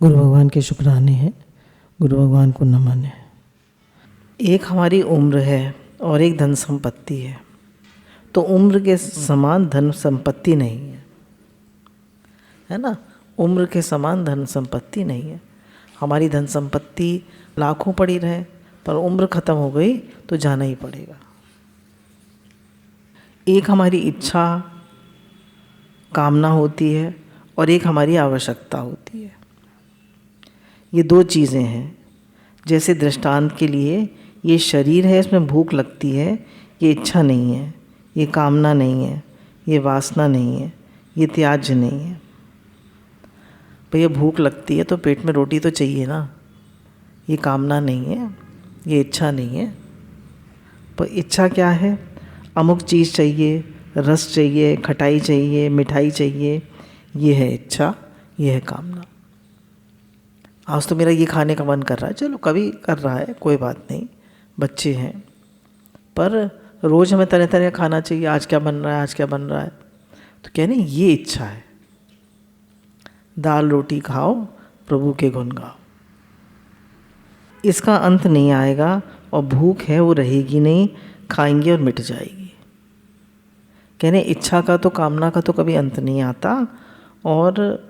गुरु भगवान के शुक्राने हैं, गुरु भगवान को नमन है। एक हमारी उम्र है और एक धन संपत्ति है। तो उम्र के समान धन संपत्ति नहीं है ना। उम्र के समान धन संपत्ति नहीं है। हमारी धन संपत्ति लाखों पड़ी रहे, पर उम्र ख़त्म हो गई तो जाना ही पड़ेगा। एक हमारी इच्छा कामना होती है और एक हमारी आवश्यकता होती है। ये दो चीज़ें हैं। जैसे दृष्टांत के लिए, ये शरीर है, इसमें भूख लगती है, ये इच्छा नहीं है, ये कामना नहीं है, ये वासना नहीं है, ये त्याज्य नहीं है। भैया भूख लगती है तो पेट में रोटी तो चाहिए ना। ये कामना नहीं है, ये इच्छा नहीं है। पर इच्छा क्या है? अमुक चीज़ चाहिए, रस चाहिए, खटाई चाहिए, मिठाई चाहिए, ये है इच्छा, ये है कामना। आज तो मेरा ये खाने का मन कर रहा है, चलो कभी कर रहा है, कोई बात नहीं, बच्चे हैं। पर रोज़ हमें तरह तरह का खाना चाहिए, आज क्या बन रहा है, आज क्या बन रहा है, तो कहने ये इच्छा है। दाल रोटी खाओ, प्रभु के गुण गाओ। इसका अंत नहीं आएगा और भूख है वो रहेगी नहीं, खाएंगे और मिट जाएगी। कहने इच्छा का तो, कामना का तो कभी अंत नहीं आता, और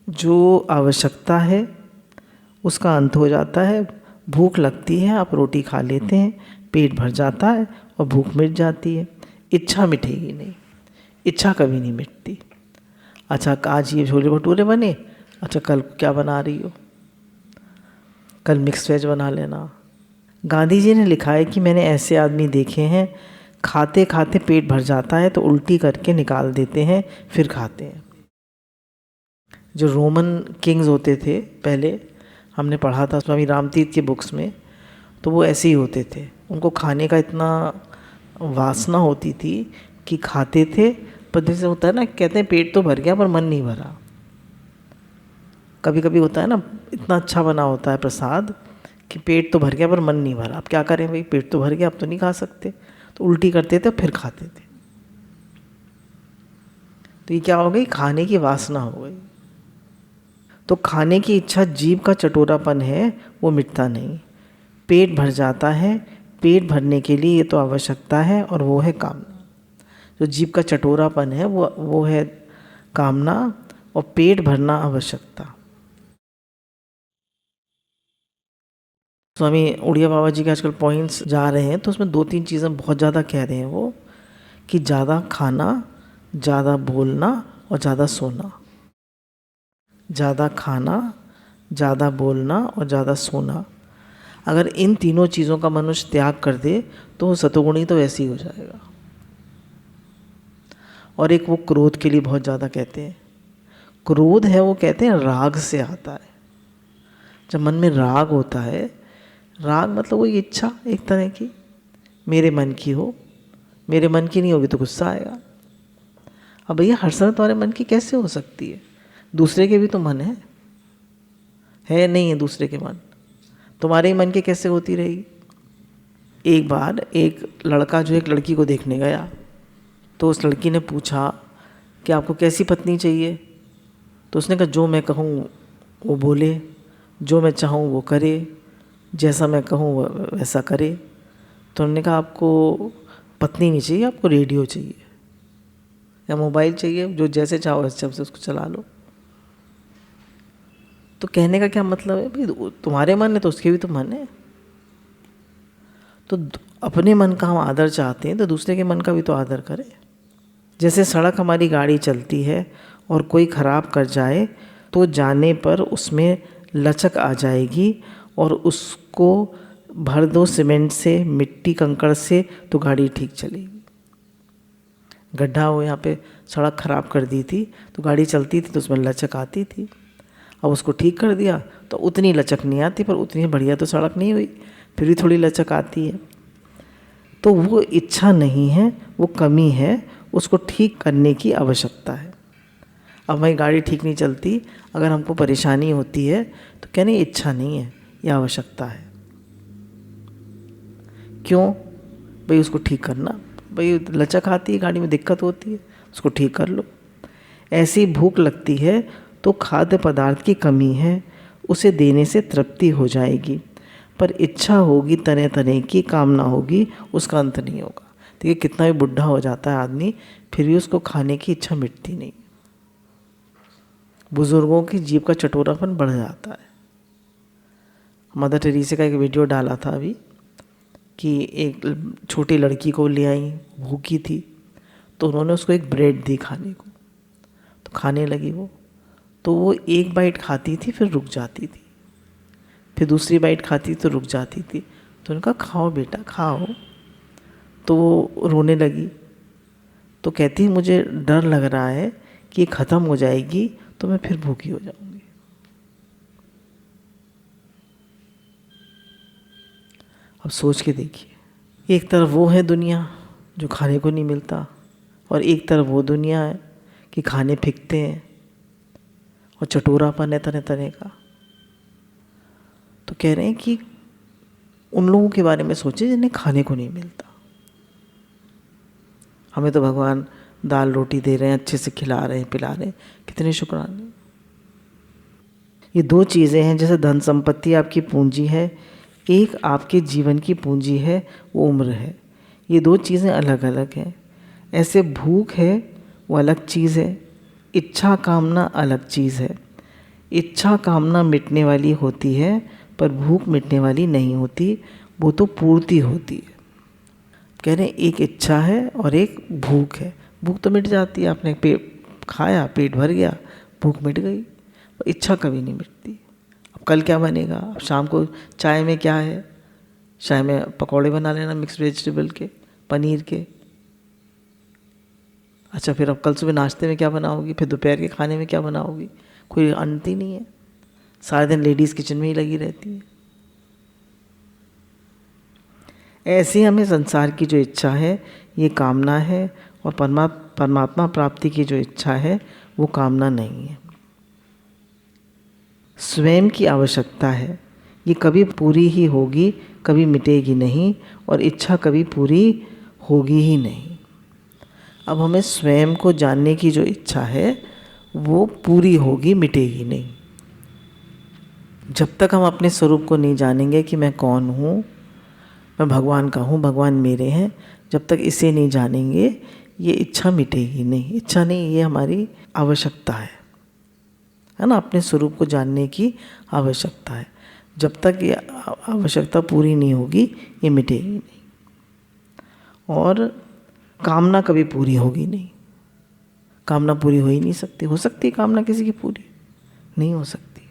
जो आवश्यकता है उसका अंत हो जाता है। भूख लगती है, आप रोटी खा लेते हैं, पेट भर जाता है और भूख मिट जाती है। इच्छा मिटेगी नहीं, इच्छा कभी नहीं मिटती। अच्छा आज ये छोले भटूरे बने, अच्छा कल क्या बना रही हो, कल मिक्स वेज बना लेना। गांधी जी ने लिखा है कि मैंने ऐसे आदमी देखे हैं, खाते खाते पेट भर जाता है तो उल्टी करके निकाल देते हैं, फिर खाते हैं। जो रोमन किंग्स होते थे पहले, हमने पढ़ा था स्वामी रामतीर्थ की बुक्स में, तो वो ऐसे ही होते थे। उनको खाने का इतना वासना होती थी कि खाते थे, पर जैसे होता है ना, कहते हैं पेट तो भर गया पर मन नहीं भरा। कभी कभी होता है ना, इतना अच्छा बना होता है प्रसाद कि पेट तो भर गया पर मन नहीं भरा। अब क्या करें भाई, पेट तो भर गया, अब तो नहीं खा सकते, तो उल्टी करते थे फिर खाते थे। तो ये क्या हो गई, खाने की वासना हो गई। तो खाने की इच्छा जीभ का चटोरापन है, वो मिटता नहीं। पेट भर जाता है, पेट भरने के लिए ये तो आवश्यकता है, और वो है कामना। जो जीभ का चटोरापन है वो है कामना, और पेट भरना आवश्यकता। स्वामी उड़िया बाबा जी के आजकल पॉइंट्स जा रहे हैं, तो उसमें 2-3 चीज़ें बहुत ज़्यादा कह रहे हैं वो, कि ज़्यादा खाना, ज़्यादा बोलना और ज़्यादा सोना। ज़्यादा खाना, ज़्यादा बोलना और ज़्यादा सोना। अगर इन तीनों चीज़ों का मनुष्य त्याग कर दे तो वो सतोगुणी तो ऐसे ही हो जाएगा। और एक वो क्रोध के लिए बहुत ज़्यादा कहते हैं। क्रोध है वो कहते हैं राग से आता है। जब मन में राग होता है, राग मतलब वही इच्छा एक तरह की, मेरे मन की हो, मेरे मन की नहीं होगी तो गुस्सा आएगा। अब भैया हर समय तुम्हारे मन की कैसे हो सकती है? दूसरे के भी तो मन है नहीं है दूसरे के मन, तुम्हारे ही मन के कैसे होती रहेगी? एक बार एक लड़का जो एक लड़की को देखने गया, तो उस लड़की ने पूछा कि आपको कैसी पत्नी चाहिए? तो उसने कहा जो मैं कहूँ वो बोले, जो मैं चाहूँ वो करे, जैसा मैं कहूँ वैसा करे। तो उन्होंने कहा आपको पत्नी नहीं चाहिए, आपको रेडियो चाहिए या मोबाइल चाहिए, जो जैसे चाहो वैसे से उसको चला लो। तो कहने का क्या मतलब है भाई, तुम्हारे मन है तो उसके भी तो मन है। तो अपने मन का हम आदर चाहते हैं तो दूसरे के मन का भी तो आदर करें। जैसे सड़क हमारी गाड़ी चलती है और कोई ख़राब कर जाए तो जाने पर उसमें लचक आ जाएगी, और उसको भर दो सीमेंट से, मिट्टी कंकड़ से, तो गाड़ी ठीक चलेगी। गड्ढा हो, यहाँ पे सड़क ख़राब कर दी थी तो गाड़ी चलती थी तो उसमें लचक आती थी। अब उसको ठीक कर दिया तो उतनी लचक नहीं आती, पर उतनी बढ़िया तो सड़क नहीं हुई, फिर भी थोड़ी लचक आती है। तो वो इच्छा नहीं है, वो कमी है, उसको ठीक करने की आवश्यकता है। अब हमारी गाड़ी ठीक नहीं चलती, अगर हमको परेशानी होती है तो कहने इच्छा नहीं है, ये आवश्यकता है। क्यों भाई? उसको ठीक करना, भाई लचक आती है, गाड़ी में दिक्कत होती है, उसको ठीक कर लो। ऐसी भूख लगती है तो खाद्य पदार्थ की कमी है, उसे देने से तृप्ति हो जाएगी। पर इच्छा होगी तरह तरह की, कामना होगी, उसका अंत नहीं होगा। देखिए कितना भी बुढ़ा हो जाता है आदमी, फिर भी उसको खाने की इच्छा मिटती नहीं। बुजुर्गों की जीभ का चटोरापन बढ़ जाता है। मदर टेरेसा का एक वीडियो डाला था अभी कि एक छोटी लड़की को ले आई, भूखी थी, तो उन्होंने उसको एक ब्रेड दी खाने को, तो खाने लगी वो। तो वो एक बाइट खाती थी, फिर रुक जाती थी, फिर दूसरी बाइट खाती तो रुक जाती थी। तो उन्होंने कहा खाओ बेटा खाओ। तो वो रोने लगी। तो कहती मुझे डर लग रहा है कि ये ख़त्म हो जाएगी तो मैं फिर भूखी हो जाऊंगी। अब सोच के देखिए, एक तरफ वो है दुनिया जो खाने को नहीं मिलता, और एक तरफ वो दुनिया है कि खाने फेंकते हैं और चटोरापन है तरह तरह का। तो कह रहे हैं कि उन लोगों के बारे में सोचे जिन्हें खाने को नहीं मिलता। हमें तो भगवान दाल रोटी दे रहे हैं, अच्छे से खिला रहे हैं, पिला रहे हैं, कितने शुक्राने। ये दो चीज़ें हैं, जैसे धन संपत्ति आपकी पूंजी है, एक आपके जीवन की पूंजी है, वो उम्र है। ये दो चीज़ें अलग अलग हैं। ऐसे भूख है वो अलग चीज़ है, इच्छा कामना अलग चीज़ है। इच्छा कामना मिटने वाली होती है, पर भूख मिटने वाली नहीं होती, वो तो पूर्ति होती है। कह रहे हैं एक इच्छा है और एक भूख है। भूख तो मिट जाती है, आपने खाया, पेट भर गया, भूख मिट गई। पर इच्छा कभी नहीं मिटती। अब कल क्या बनेगा, अब शाम को चाय में क्या है, चाय में पकौड़े बना लेना मिक्स वेजिटेबल के, पनीर के। अच्छा फिर अब कल सुबह नाश्ते में क्या बनाओगी, फिर दोपहर के खाने में क्या बनाओगी, कोई अंत ही नहीं है। सारे दिन लेडीज़ किचन में ही लगी रहती है। ऐसे हमें संसार की जो इच्छा है ये कामना है, और परमात्मा प्राप्ति की जो इच्छा है वो कामना नहीं है। स्वयं की आवश्यकता है, ये कभी पूरी ही होगी, कभी मिटेगी नहीं, और इच्छा कभी पूरी होगी ही नहीं। अब हमें स्वयं को जानने की जो इच्छा है वो पूरी होगी, मिटेगी नहीं। जब तक हम अपने स्वरूप को नहीं जानेंगे कि मैं कौन हूँ, मैं भगवान का हूँ, भगवान मेरे हैं, जब तक इसे नहीं जानेंगे ये इच्छा मिटेगी नहीं। इच्छा नहीं, ये हमारी आवश्यकता है ना, अपने स्वरूप को जानने की आवश्यकता है। जब तक ये आवश्यकता पूरी नहीं होगी ये मिटेगी नहीं, और कामना कभी पूरी होगी नहीं। कामना पूरी हो ही नहीं सकती। हो सकती है कामना किसी की पूरी? नहीं हो सकती।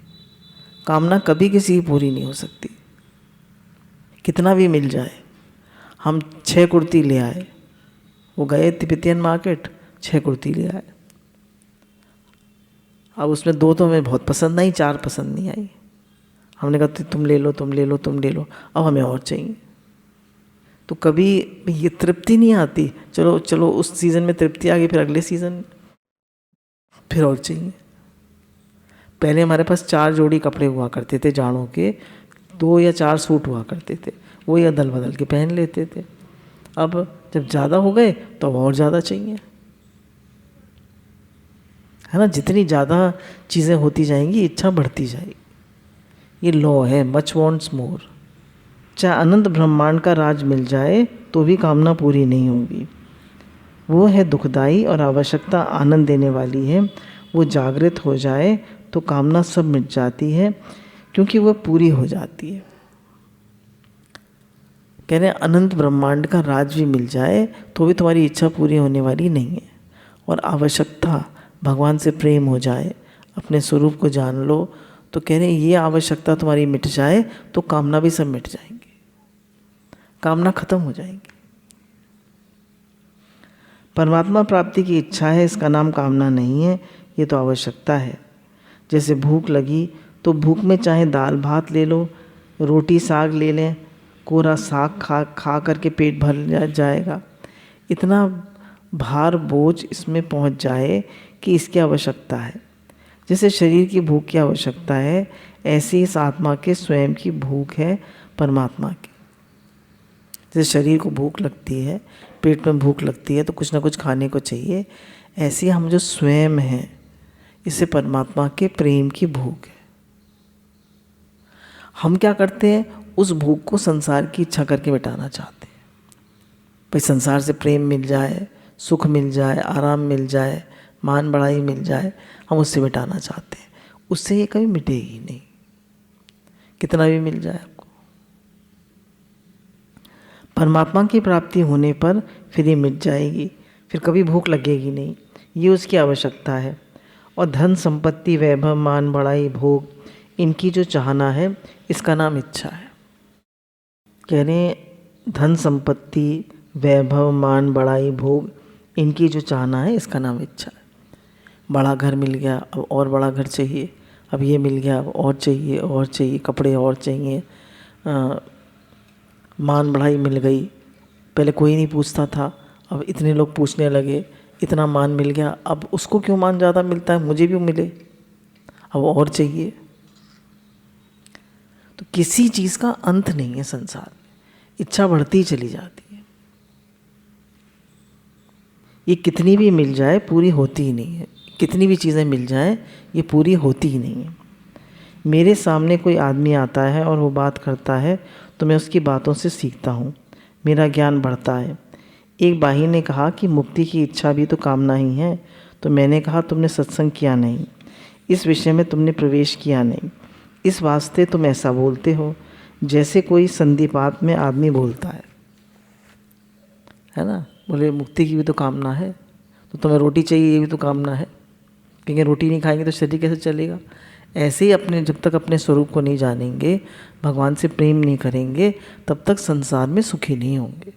कामना कभी किसी की पूरी नहीं हो सकती, कितना भी मिल जाए। हम 6 कुर्ती ले आए, वो गए तिब्बतियन मार्केट, 6 कुर्ती ले आए। अब उसमें 2 तो हमें बहुत पसंद आई, 4 पसंद नहीं आई। हमने कहा तुम ले लो, तुम ले लो, तुम ले लो, अब हमें और चाहिए। तो कभी ये तृप्ति नहीं आती। चलो चलो उस सीज़न में तृप्ति आ गई, फिर अगले सीज़न फिर और चाहिए। पहले हमारे पास 4 जोड़ी कपड़े हुआ करते थे जाड़ों के, 2 या 4 सूट हुआ करते थे, वो ही अदल बदल के पहन लेते थे। अब जब ज़्यादा हो गए तो अब और ज़्यादा चाहिए, है ना। जितनी ज़्यादा चीज़ें होती जाएंगी इच्छा बढ़ती जाएगी। ये लॉ है, मच वॉन्ट्स मोर। चाहे अनंत ब्रह्मांड का राज मिल जाए तो भी कामना पूरी नहीं होगी। वो है दुखदाई और आवश्यकता आनंद देने वाली है। वो जागृत हो जाए तो कामना सब मिट जाती है, क्योंकि वह पूरी हो जाती है। कह रहे हैं अनंत ब्रह्मांड का राज भी मिल जाए तो भी तुम्हारी इच्छा पूरी होने वाली नहीं है। और आवश्यकता, भगवान से प्रेम हो जाए, अपने स्वरूप को जान लो, तो कह रहे हैं ये आवश्यकता तुम्हारी मिट जाए तो कामना भी सब मिट जाएंगी, कामना खत्म हो जाएगी। परमात्मा प्राप्ति की इच्छा है, इसका नाम कामना नहीं है, ये तो आवश्यकता है। जैसे भूख लगी तो भूख में चाहे दाल भात ले लो, रोटी साग ले लें, कोरा साग खा करके पेट भर जाएगा। इतना भार बोझ इसमें पहुंच जाए कि इसकी आवश्यकता है। जैसे शरीर की भूख की आवश्यकता है, ऐसी इस आत्मा के स्वयं की भूख है परमात्मा की। जैसे शरीर को भूख लगती है, पेट में भूख लगती है तो कुछ ना कुछ खाने को चाहिए, ऐसे हम जो स्वयं हैं, इसे परमात्मा के प्रेम की भूख है। हम क्या करते हैं, उस भूख को संसार की इच्छा करके मिटाना चाहते हैं। भाई संसार से प्रेम मिल जाए, सुख मिल जाए, आराम मिल जाए, मान बढ़ाई मिल जाए, हम उससे मिटाना चाहते हैं। उससे ये कभी मिटेगी नहीं, कितना भी मिल जाए आपको। परमात्मा की प्राप्ति होने पर फिर ये मिट जाएगी, फिर कभी भूख लगेगी नहीं। ये उसकी आवश्यकता है। और धन संपत्ति वैभव मान बढ़ाई भोग, इनकी जो चाहना है, इसका नाम इच्छा है। कह रहे हैं धन संपत्ति वैभव मान बढ़ाई भोग, इनकी जो चाहना है, इसका नाम इच्छा है। बड़ा घर मिल गया, अब और बड़ा घर चाहिए, अब ये मिल गया, अब और चाहिए, और चाहिए, कपड़े और चाहिए, मान बढ़ाई मिल गई, पहले कोई नहीं पूछता था, अब इतने लोग पूछने लगे, इतना मान मिल गया, अब उसको क्यों मान ज़्यादा मिलता है, मुझे भी मिले, अब और चाहिए। तो किसी चीज़ का अंत नहीं है संसार में, इच्छा बढ़ती ही चली जाती है। ये कितनी भी मिल जाए पूरी होती ही नहीं है, कितनी भी चीज़ें मिल जाए ये पूरी होती ही नहीं है। मेरे सामने कोई आदमी आता है और वो बात करता है तो मैं उसकी बातों से सीखता हूँ, मेरा ज्ञान बढ़ता है। एक बाही ने कहा कि मुक्ति की इच्छा भी तो कामना ही है। तो मैंने कहा तुमने सत्संग किया नहीं, इस विषय में तुमने प्रवेश किया नहीं, इस वास्ते तुम ऐसा बोलते हो जैसे कोई संधिपात में आदमी बोलता है ना। बोले मुक्ति की भी तो कामना है, तो तुम्हें रोटी चाहिए, ये भी तो कामना है, क्योंकि रोटी नहीं खाएंगे तो शरीर कैसे चलेगा। ऐसे ही अपने जब तक अपने स्वरूप को नहीं जानेंगे, भगवान से प्रेम नहीं करेंगे, तब तक संसार में सुखी नहीं होंगे।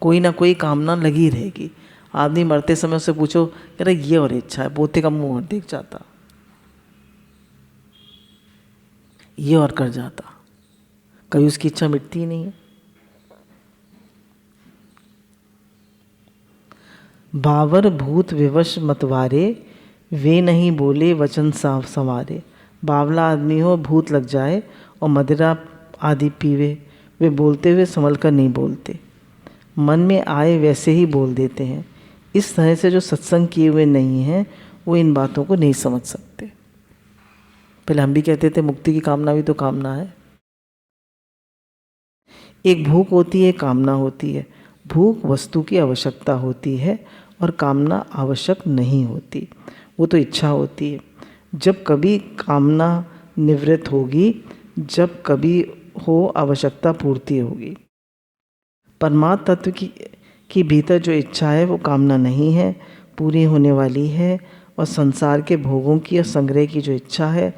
कोई ना कोई कामना लगी रहेगी। आदमी मरते समय उससे पूछो, कह रहा ये और इच्छा है, पोते का मुंह और देख जाता, ये और कर जाता, कभी उसकी इच्छा मिटती ही नहीं है। बावर भूत विवश मतवारे, वे नहीं बोले वचन साफ संवारे। बावला आदमी हो, भूत लग जाए और मदिरा आदि पीवे, वे बोलते हुए संभल कर नहीं बोलते, मन में आए वैसे ही बोल देते हैं। इस तरह से जो सत्संग किए हुए नहीं हैं वो इन बातों को नहीं समझ सकते। पहले हम भी कहते थे मुक्ति की कामना भी तो कामना है। एक भूख होती है, कामना होती है। भूख वस्तु की आवश्यकता होती है और कामना आवश्यक नहीं होती, वो तो इच्छा होती है। जब कभी कामना निवृत्त होगी, जब कभी हो आवश्यकता पूर्ति होगी। परमात्म तत्व की भीतर जो इच्छा है वो कामना नहीं है, पूरी होने वाली है। और संसार के भोगों की और संग्रह की जो इच्छा है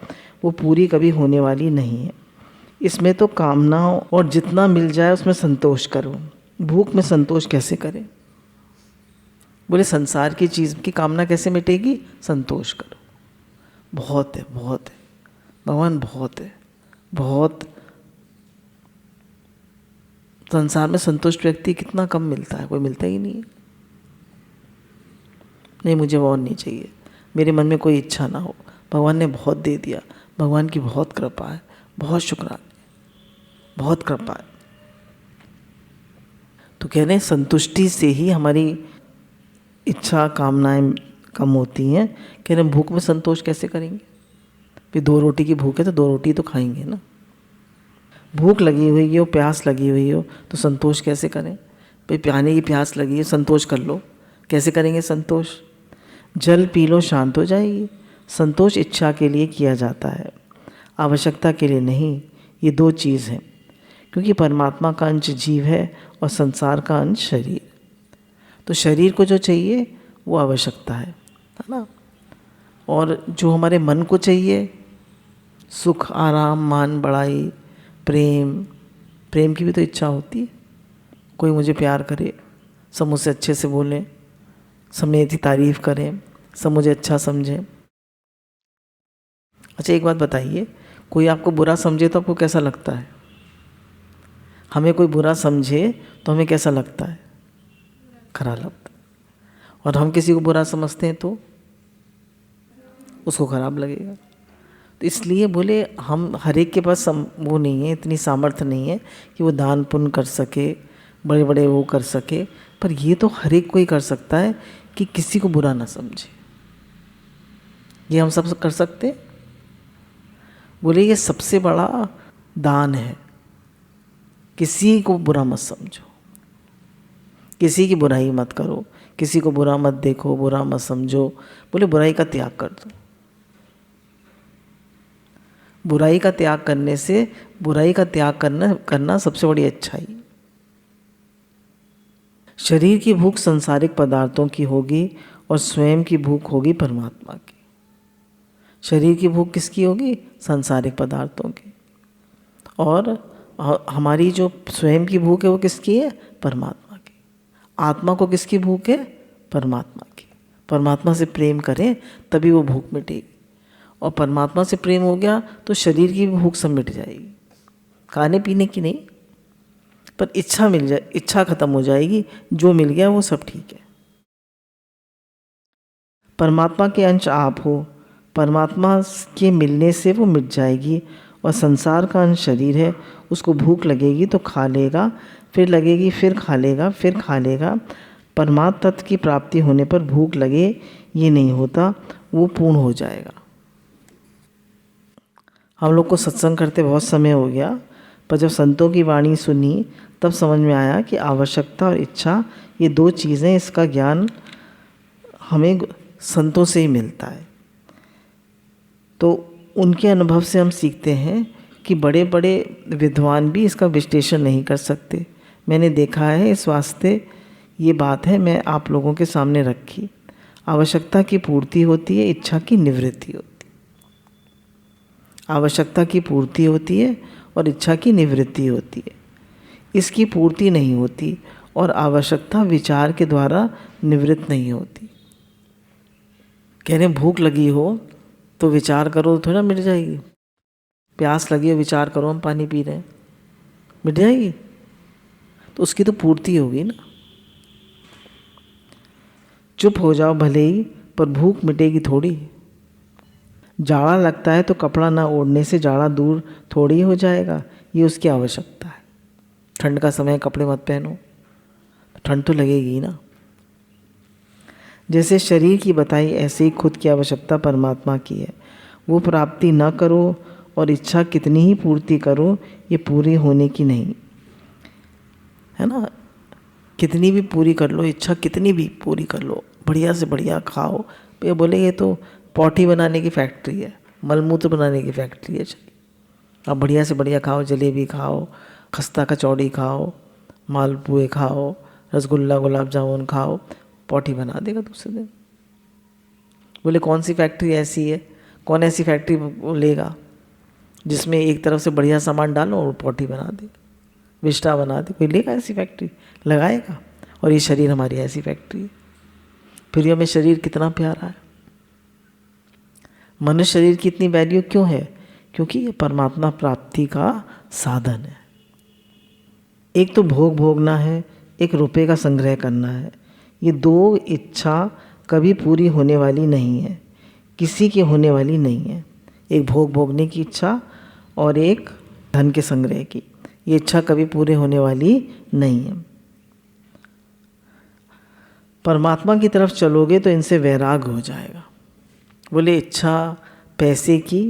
वो पूरी कभी होने वाली नहीं है। इसमें तो कामनाओं और जितना मिल जाए उसमें संतोष करो। भूख में संतोष कैसे करें? बोले संसार की चीज़ की कामना कैसे मिटेगी? संतोष करो। बहुत है, बहुत है भगवान, बहुत है, बहुत। संसार में संतुष्ट व्यक्ति कितना कम मिलता है, कोई मिलता ही नहीं है। नहीं मुझे वो और नहीं चाहिए, मेरे मन में कोई इच्छा ना हो, भगवान ने बहुत दे दिया, भगवान की बहुत कृपा है, बहुत शुक्राना, बहुत कृपा है। तो कह रहे हैं संतुष्टि से ही हमारी इच्छा कामनाएं कम होती हैं। कह रहे हैं भूख में संतोष कैसे करेंगे? फिर 2 रोटी की भूख है तो 2 रोटी तो खाएंगे ना। भूख लगी हुई हो, प्यास लगी हुई हो तो संतोष कैसे करें? भाई पानी की प्यास लगी है, संतोष कर लो। कैसे करेंगे संतोष? जल पी लो, शांत हो जाएगी। संतोष इच्छा के लिए किया जाता है, आवश्यकता के लिए नहीं। ये 2 चीज़ हैं, क्योंकि परमात्मा का अंश जीव है और संसार का अंश शरीर। तो शरीर को जो चाहिए वो आवश्यकता है ना। और जो हमारे मन को चाहिए, सुख, आराम, मान बढ़ाई, प्रेम, प्रेम की भी तो इच्छा होती है। कोई मुझे प्यार करे, सब मुझसे अच्छे से बोलें, सब मेरी तारीफ़ करें, सब मुझे अच्छा समझें। अच्छा एक बात बताइए, कोई आपको बुरा समझे तो आपको कैसा लगता है? हमें कोई बुरा समझे तो हमें कैसा लगता है? खराब लगता है। और हम किसी को बुरा समझते हैं तो उसको खराब लगेगा। तो इसलिए बोले हम हर एक के पास वो नहीं है, इतनी सामर्थ्य नहीं है कि वो दान पुण्य कर सके, बड़े बड़े वो कर सके। पर ये तो हर एक कोई कर सकता है कि किसी को बुरा ना समझे। ये हम सब कर सकते? बोले ये सबसे बड़ा दान है। किसी को बुरा मत समझो, किसी की बुराई मत करो, किसी को बुरा मत देखो, बुरा मत समझो। बोले बुराई का त्याग कर दो। बुराई का त्याग करने से, बुराई का त्याग करना सबसे बड़ी अच्छाई। शरीर की भूख संसारिक पदार्थों की होगी और स्वयं की भूख होगी परमात्मा की। शरीर की भूख किसकी होगी? संसारिक पदार्थों की। और हमारी जो स्वयं की भूख है वो किसकी है? परमात्मा की। आत्मा को किसकी भूख है? परमात्मा की। परमात्मा से प्रेम करें तभी वो भूख मिटेगी। और परमात्मा से प्रेम हो गया तो शरीर की भूख सब मिट जाएगी। खाने पीने की नहीं, पर इच्छा मिल जाए, इच्छा खत्म हो जाएगी। जो मिल गया वो सब ठीक है। परमात्मा के अंश आप हो, परमात्मा के मिलने से वो मिट जाएगी। और संसार का अंश शरीर है, उसको भूख लगेगी तो खा लेगा, फिर लगेगी फिर खा लेगा, फिर खा लेगा। परमात्म तत्व की प्राप्ति होने पर भूख लगे ये नहीं होता, वो पूर्ण हो जाएगा। हम लोग को सत्संग करते बहुत समय हो गया, पर जब संतों की वाणी सुनी तब समझ में आया कि आवश्यकता और इच्छा ये दो चीज़ें, इसका ज्ञान हमें संतों से ही मिलता है। तो उनके अनुभव से हम सीखते हैं कि बड़े बड़े विद्वान भी इसका विश्लेषण नहीं कर सकते। मैंने देखा है, इस वास्ते ये बात है मैं आप लोगों के सामने रखी। आवश्यकता की पूर्ति होती है, इच्छा की निवृत्ति होती है। आवश्यकता की पूर्ति होती है और इच्छा की निवृत्ति होती है। इसकी पूर्ति नहीं होती और आवश्यकता विचार के द्वारा निवृत्त नहीं होती। कह रहे भूख लगी हो तो विचार करो तो थोड़ा मिट जाएगी। प्यास लगी हो विचार करो हम पानी पी रहे हैं, मिट जाएगी? तो उसकी तो पूर्ति होगी ना। चुप हो जाओ भले ही, पर भूख मिटेगी थोड़ी। जाड़ा लगता है तो कपड़ा ना ओढ़ने से जाड़ा दूर थोड़ी हो जाएगा, ये उसकी आवश्यकता है। ठंड का समय कपड़े मत पहनो, ठंड तो लगेगी ना। जैसे शरीर की बताई ऐसे ही खुद की आवश्यकता परमात्मा की है। वो प्राप्ति न करो और इच्छा कितनी ही पूर्ति करो, ये पूरी होने की नहीं है ना। कितनी भी पूरी कर लो, इच्छा कितनी भी पूरी कर लो, बढ़िया से बढ़िया खाओ, ये बोले ये तो पॉटी बनाने की फैक्ट्री है, मलमूत्र बनाने की फैक्ट्री है। चलिए अब बढ़िया से बढ़िया खाओ, जलेबी खाओ, खस्ता कचौड़ी खाओ, मालपुए खाओ, रसगुल्ला गुलाब जामुन खाओ, पॉटी बना देगा दूसरे दिन। बोले कौन सी फैक्ट्री ऐसी है? कौन ऐसी फैक्ट्री लेगा जिसमें एक तरफ से बढ़िया सामान डालो और पॉटी बना दे, विष्टा बना दे? कोई लेगा ऐसी फैक्ट्री? लगाएगा। और ये शरीर हमारी ऐसी फैक्ट्री है। फिर हमें शरीर कितना प्यारा है। मनुष्य शरीर की इतनी वैल्यू क्यों है? क्योंकि ये परमात्मा प्राप्ति का साधन है। एक तो भोग भोगना है, एक रुपए का संग्रह करना है। ये दो इच्छा कभी पूरी होने वाली नहीं है, किसी की होने वाली नहीं है। एक भोग भोगने की इच्छा और एक धन के संग्रह की, ये इच्छा कभी पूरे होने वाली नहीं है। परमात्मा की तरफ चलोगे तो इनसे वैराग हो जाएगा। बोले इच्छा पैसे की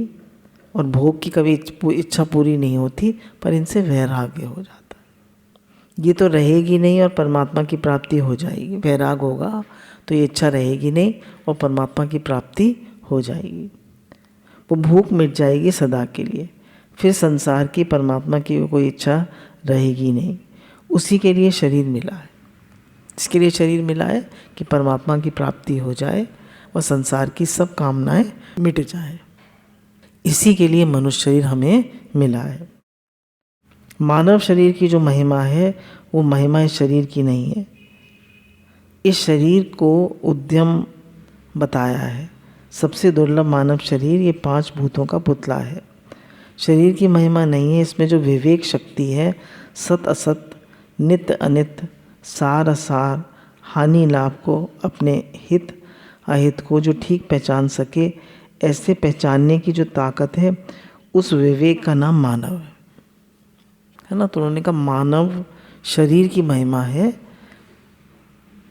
और भोग की कभी इच्छा पूरी नहीं होती, पर इनसे वैराग्य हो जाता है। ये तो रहेगी नहीं और परमात्मा की प्राप्ति हो जाएगी। वैराग होगा तो ये इच्छा रहेगी नहीं और परमात्मा की प्राप्ति हो जाएगी। वो भूख मिट जाएगी सदा के लिए। फिर संसार की, परमात्मा की कोई इच्छा रहेगी नहीं। उसी के लिए शरीर मिला है। इसके लिए शरीर मिला है कि परमात्मा की प्राप्ति हो जाए और संसार की सब कामनाएं मिट जाए। इसी के लिए मनुष्य शरीर हमें मिला है। मानव शरीर की जो महिमा है वो महिमा इस शरीर की नहीं है। इस शरीर को उद्यम बताया है। सबसे दुर्लभ मानव शरीर ये 5 भूतों का पुतला है। शरीर की महिमा नहीं है, इसमें जो विवेक शक्ति है, सत असत, नित्य अनित्य, सार असार, हानि लाभ को, अपने हित अहित को जो ठीक पहचान सके, ऐसे पहचानने की जो ताकत है, उस विवेक का नाम मानव है ना। तो उन्होंने कहा मानव शरीर की महिमा है।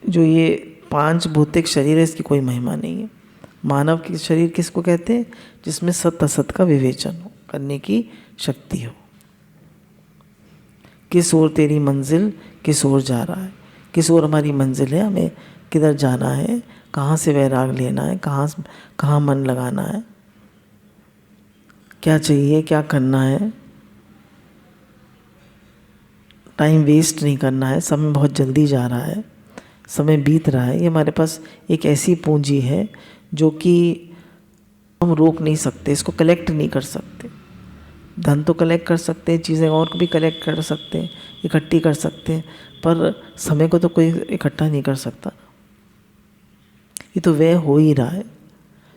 जो ये 5 भौतिक शरीर है इसकी कोई महिमा नहीं है। मानव के शरीर किसको कहते हैं? जिसमें सत असत का विवेचन हो, करने की शक्ति हो। किस ओर तेरी मंजिल, किस ओर जा रहा है, किस ओर हमारी मंजिल है, हमें किधर जाना है, कहाँ से वैराग लेना है, कहाँ मन लगाना है, क्या चाहिए, क्या करना है। टाइम वेस्ट नहीं करना है, समय बहुत जल्दी जा रहा है, समय बीत रहा है। ये हमारे पास एक ऐसी पूंजी है जो कि हम रोक नहीं सकते, इसको कलेक्ट नहीं कर सकते। धन तो कलेक्ट कर सकते हैं, चीज़ें और भी कलेक्ट कर सकते हैं, इकट्ठी कर सकते हैं, पर समय को तो कोई इकट्ठा नहीं कर सकता। ये तो व्यय हो ही रहा है,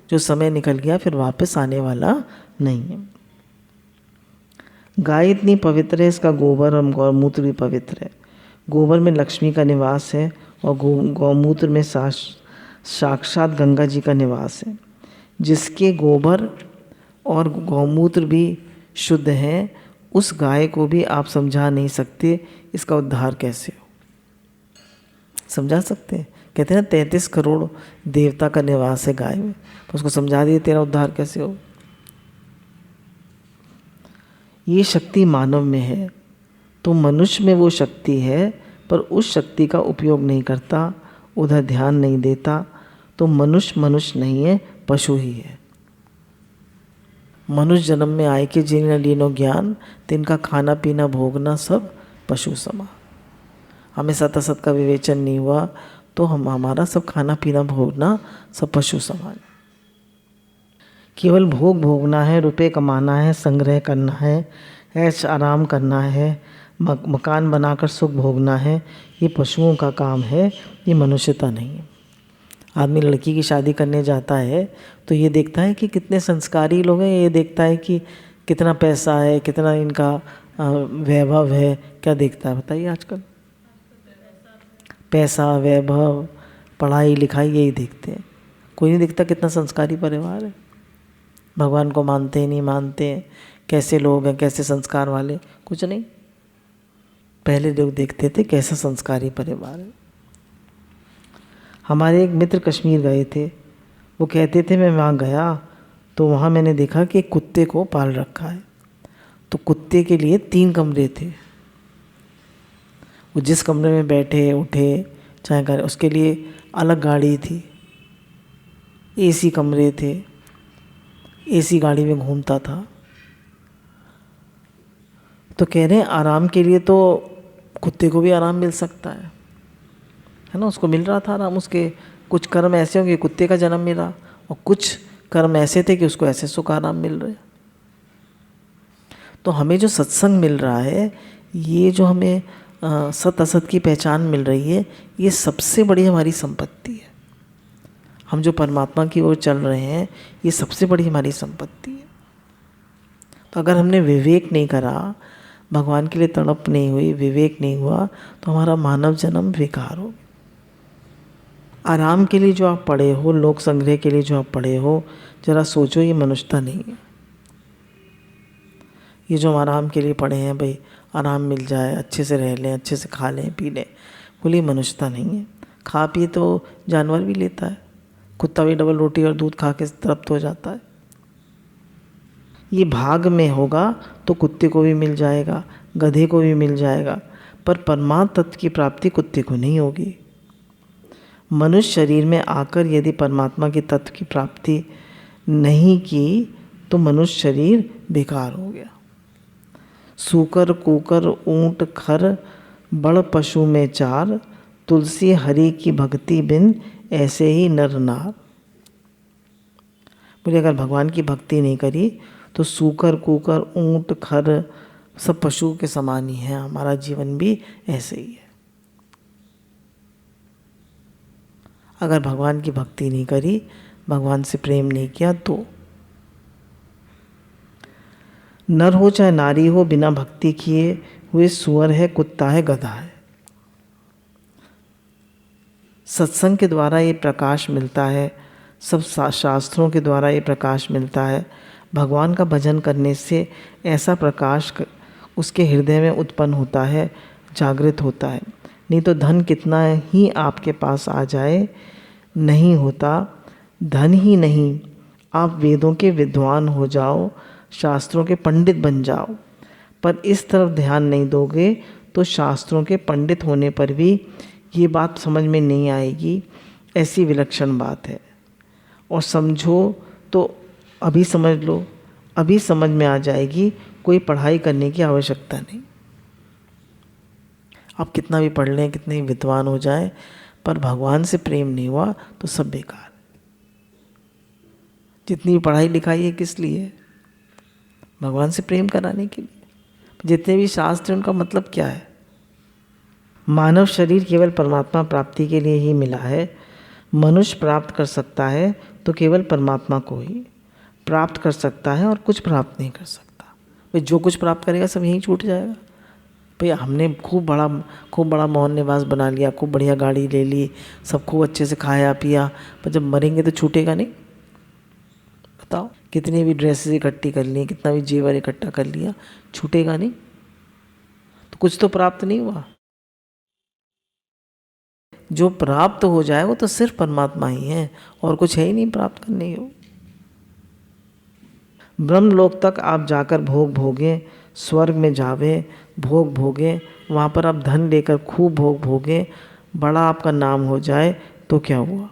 जो समय निकल गया फिर वापस आने वाला नहीं है। गाय इतनी पवित्र है, इसका गोबर और गौमूत्र भी पवित्र है। गोबर में लक्ष्मी का निवास है और गौमूत्र में साक्षात गंगा जी का निवास है। जिसके गोबर और गौमूत्र भी शुद्ध हैं, उस गाय को भी आप समझा नहीं सकते इसका उद्धार कैसे हो। समझा सकते हैं? कहते हैं ना 33 करोड़ देवता का निवास है गाय में, तो उसको समझा दिए तेरा उद्धार कैसे हो। ये शक्ति मानव में है, तो मनुष्य में वो शक्ति है, पर उस शक्ति का उपयोग नहीं करता, उधर ध्यान नहीं देता, तो मनुष्य नहीं है, पशु ही है। मनुष्य जन्म में आए के जिन लीनो ज्ञान, तिनका खाना पीना भोगना सब पशु समा। हमें सत असत का विवेचन नहीं हुआ तो हमारा सब खाना पीना भोगना सब पशु समान। केवल भोग भोगना है, रुपए कमाना है, संग्रह करना है, ऐश आराम करना है, मकान बनाकर सुख भोगना है, ये पशुओं का काम है, ये मनुष्यता नहीं है। आदमी लड़की की शादी करने जाता है तो ये देखता है कि कितने संस्कारी लोग हैं, ये देखता है कि कितना पैसा है, कितना इनका वैभव है। क्या देखता है बताइए आजकल? पैसा, वैभव, पढ़ाई लिखाई, यही देखते हैं। कोई नहीं देखता कितना संस्कारी परिवार है, भगवान को मानते हैं नहीं मानते हैं, कैसे लोग हैं, कैसे संस्कार वाले, कुछ नहीं। पहले लोग देखते थे कैसा संस्कारी परिवार है। हमारे एक मित्र कश्मीर गए थे, वो कहते थे मैं वहाँ गया तो वहाँ मैंने देखा कि एक कुत्ते को पाल रखा है। तो कुत्ते के लिए 3 कमरे थे, वो जिस कमरे में बैठे उठे चाहे करें उसके लिए अलग गाड़ी थी, एसी कमरे थे, एसी गाड़ी में घूमता था। तो कह रहे हैं आराम के लिए तो कुत्ते को भी आराम मिल सकता है ना, उसको मिल रहा था आराम। उसके कुछ कर्म ऐसे होंगे कुत्ते का जन्म मिला, और कुछ कर्म ऐसे थे कि उसको ऐसे सुख आराम मिल रहे। तो हमें जो सत्संग मिल रहा है, ये जो हमें सत असत की पहचान मिल रही है, ये सबसे बड़ी हमारी संपत्ति है। हम जो परमात्मा की ओर चल रहे हैं, ये सबसे बड़ी हमारी संपत्ति है। तो अगर हमने विवेक नहीं करा, भगवान के लिए तड़प नहीं हुई, विवेक नहीं हुआ, तो हमारा मानव जन्म बेकार हो। आराम के लिए जो आप पढ़े हो, लोक संग्रह के लिए जो आप पढ़े हो, जरा सोचो ये मनुष्यता नहीं है। ये जो हम आराम के लिए पढ़े हैं, भाई आराम मिल जाए, अच्छे से रह लें, अच्छे से खा लें पी लें, बोलिए मनुष्यता नहीं है। खा पिए तो जानवर भी लेता है, कुत्ता भी डबल रोटी और दूध खा के तृप्त हो जाता है। ये भाग में होगा तो कुत्ते को भी मिल जाएगा, गधे को भी मिल जाएगा, पर परमात्म तत्व की प्राप्ति कुत्ते को नहीं होगी। मनुष्य शरीर में आकर यदि परमात्मा के तत्व की प्राप्ति नहीं की तो मनुष्य शरीर बेकार हो गया। सूकर कूकर ऊंट खर बड़ पशु में 4, तुलसी हरि की भक्ति बिन ऐसे ही नर नार। बोले अगर भगवान की भक्ति नहीं करी तो सूकर कूकर ऊंट खर सब पशु के समान ही है, हमारा जीवन भी ऐसे ही है। अगर भगवान की भक्ति नहीं करी, भगवान से प्रेम नहीं किया, तो नर हो चाहे नारी हो, बिना भक्ति किए हुए सुअर है, कुत्ता है, गधा है। सत्संग के द्वारा ये प्रकाश मिलता है, सब शास्त्रों के द्वारा ये प्रकाश मिलता है। भगवान का भजन करने से ऐसा प्रकाश उसके हृदय में उत्पन्न होता है, जागृत होता है। नहीं तो धन कितना ही आपके पास आ जाए, नहीं होता धन ही नहीं, आप वेदों के विद्वान हो जाओ, शास्त्रों के पंडित बन जाओ, पर इस तरफ ध्यान नहीं दोगे तो शास्त्रों के पंडित होने पर भी ये बात समझ में नहीं आएगी। ऐसी विलक्षण बात है। और समझो तो अभी समझ लो, अभी समझ में आ जाएगी, कोई पढ़ाई करने की आवश्यकता नहीं। आप कितना भी पढ़ लें, कितने ही विद्वान हो जाएं, पर भगवान से प्रेम नहीं हुआ तो सब बेकार। जितनी पढ़ाई लिखाई है किस लिए? भगवान से प्रेम कराने के लिए। जितने भी शास्त्र हैं उनका मतलब क्या है? मानव शरीर केवल परमात्मा प्राप्ति के लिए ही मिला है। मनुष्य प्राप्त कर सकता है तो केवल परमात्मा को ही प्राप्त कर सकता है और कुछ प्राप्त नहीं कर सकता। भाई जो कुछ प्राप्त करेगा सब यहीं छूट जाएगा। भाई हमने खूब बड़ा मोहन निवास बना लिया, खूब बढ़िया गाड़ी ले ली, सब खूब अच्छे से खाया पिया, पर जब मरेंगे तो छूटेगा नहीं। बताओ, कितनी भी ड्रेसेस इकट्ठी कर ली, कितना भी जेवर इकट्ठा कर लिया, छूटेगा नहीं। तो कुछ तो प्राप्त नहीं हुआ। जो प्राप्त हो जाए वो तो सिर्फ परमात्मा ही है, और कुछ है ही नहीं प्राप्त करने को। ब्रह्मलोक तक आप जाकर भोग भोगे, स्वर्ग में जावे भोग भोगे, वहाँ पर आप धन लेकर खूब भोग भोगे, बड़ा आपका नाम हो जाए तो क्या हुआ?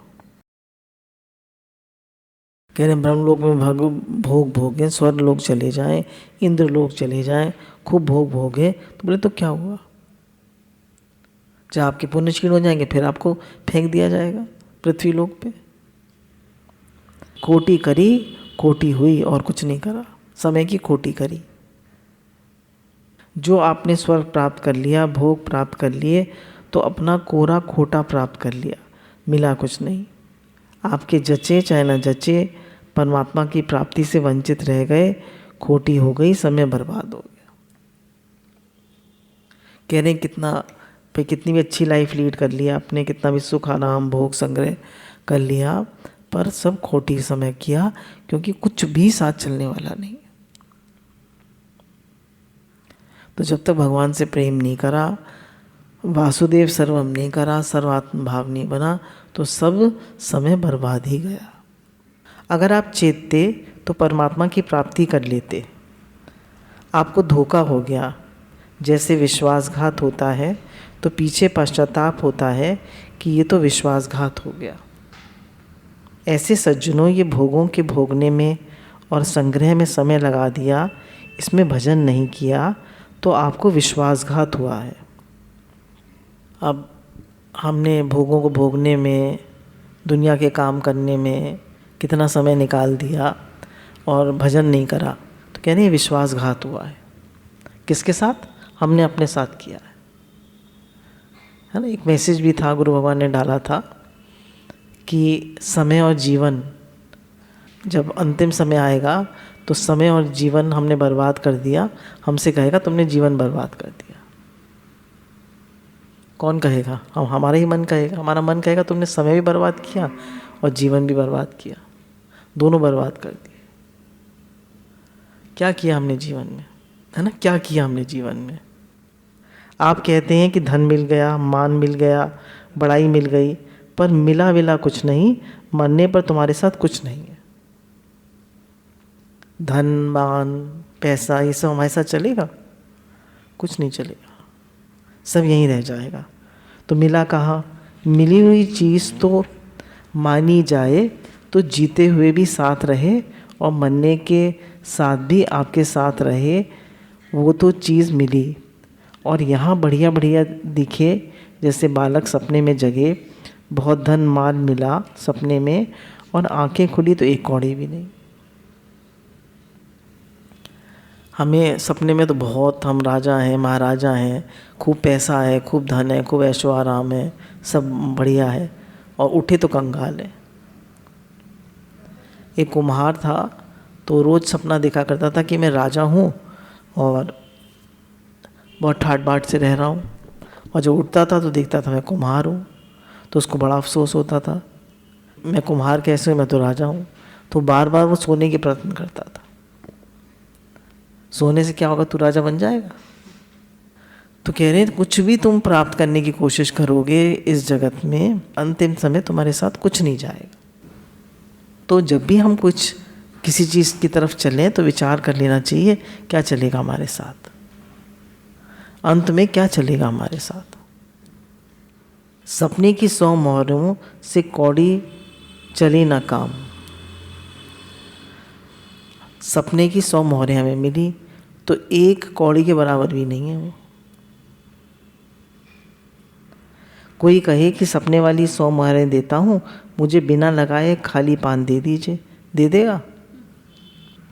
कह रहे ब्रह्मलोक में भोग भोगे, स्वर्ग लोक चले जाएं, इंद्र लोक चले जाएं, खूब भोग भोगे, तो बोले तो क्या हुआ? जब आपके पुण्य क्षीण हो जाएंगे फिर आपको फेंक दिया जाएगा पृथ्वी लोक पे। खोटी करी खोटी हुई, और कुछ नहीं करा, समय की खोटी करी। जो आपने स्वर्ग प्राप्त कर लिया, भोग प्राप्त कर लिए, तो अपना कोरा खोटा प्राप्त कर लिया, मिला कुछ नहीं। आपके जचे चाहे ना जचे, परमात्मा की प्राप्ति से वंचित रह गए, खोटी हो गई, समय बर्बाद हो गया। कह रहे कितनी भी अच्छी लाइफ लीड कर लिया आपने, कितना भी सुख आराम भोग संग्रह कर लिया, पर सब खोटी समय किया, क्योंकि कुछ भी साथ चलने वाला नहीं। तो जब तक भगवान से प्रेम नहीं करा, वासुदेव सर्वम नहीं करा, सर्वात्म भाव नहीं बना, तो सब समय बर्बाद ही गया। अगर आप चेतते तो परमात्मा की प्राप्ति कर लेते। आपको धोखा हो गया, जैसे विश्वासघात होता है तो पीछे पश्चाताप होता है कि ये तो विश्वासघात हो गया। ऐसे सज्जनों, ये भोगों के भोगने में और संग्रह में समय लगा दिया, इसमें भजन नहीं किया, तो आपको विश्वासघात हुआ है। अब हमने भोगों को भोगने में, दुनिया के काम करने में कितना समय निकाल दिया और भजन नहीं करा, तो कह रहे हैं विश्वासघात हुआ है। किसके साथ? हमने अपने साथ किया है ना। एक मैसेज भी था, गुरु भगवान ने डाला था कि समय और जीवन, जब अंतिम समय आएगा तो समय और जीवन हमने बर्बाद कर दिया, हमसे कहेगा तुमने जीवन बर्बाद कर दिया। कौन कहेगा? हमारा ही मन कहेगा। हमारा मन कहेगा तुमने समय भी बर्बाद किया और जीवन भी बर्बाद किया, दोनों बर्बाद कर दिए। क्या किया हमने जीवन में, है ना? क्या किया हमने जीवन में? आप कहते हैं कि धन मिल गया, मान मिल गया, बड़ाई मिल गई, पर मिला विला कुछ नहीं, मरने पर तुम्हारे साथ कुछ नहीं है। धन मान पैसा ये सब हमारे साथ चलेगा? कुछ नहीं चलेगा, सब यहीं रह जाएगा। तो मिला कहाँ? मिली हुई चीज़ तो मानी जाए तो जीते हुए भी साथ रहे और मरने के साथ भी आपके साथ रहे, वो तो चीज़ मिली। और यहाँ बढ़िया बढ़िया दिखे, जैसे बालक सपने में जगे, बहुत धन माल मिला सपने में, और आंखें खुली तो एक कौड़ी भी नहीं। हमें सपने में तो बहुत हम राजा हैं, महाराजा हैं, खूब पैसा है, खूब धन है, खूब ऐशो आराम है, सब बढ़िया है, और उठे तो कंगाल है। एक कुम्हार था तो रोज़ सपना देखा करता था कि मैं राजा हूँ और बहुत ठाट बाट से रह रहा हूँ, और जब उठता था तो देखता था मैं कुम्हार हूँ, तो उसको बड़ा अफसोस होता था, मैं कुम्हार कैसे, मैं तो राजा हूँ। तो बार बार वो सोने की प्रयत्न करता था। सोने से क्या होगा? तू राजा बन जाएगा। तो कह रहे हैं कुछ भी तुम प्राप्त करने की कोशिश करोगे इस जगत में, अंतिम समय तुम्हारे साथ कुछ नहीं जाएगा। तो जब भी हम कुछ किसी चीज़ की तरफ चलें तो विचार कर लेना चाहिए क्या चलेगा हमारे साथ, अंत में क्या चलेगा हमारे साथ। सपने की 100 मोहरों से कौड़ी चली ना काम। सपने की 100 मोहरें हमें मिली तो एक कौड़ी के बराबर भी नहीं है वो। कोई कहे कि सपने वाली 100 मोहरें देता हूँ, मुझे बिना लगाए खाली पान दे दीजिए, दे देगा?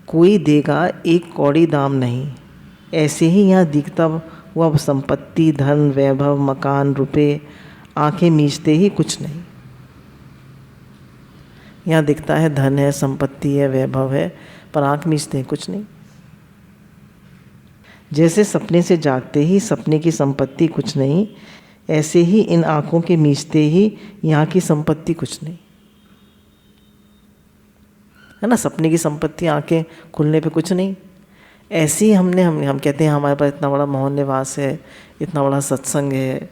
कोई देगा एक कौड़ी दाम नहीं। ऐसे ही यहाँ दिखता हुआ संपत्ति, धन, वैभव, मकान, रुपए, आंखें मीचते ही कुछ नहीं। यहाँ दिखता है धन है, संपत्ति है, वैभव है, पर आंख मीचते हैं कुछ नहीं। जैसे सपने से जागते ही सपने की संपत्ति कुछ नहीं, ऐसे ही इन आंखों के मीचते ही यहाँ की संपत्ति कुछ नहीं, है ना। सपने की संपत्ति आंखें खुलने पे कुछ नहीं। ऐसे ही हम कहते हैं हमारे पास इतना बड़ा मौन निवास है, इतना बड़ा सत्संग है,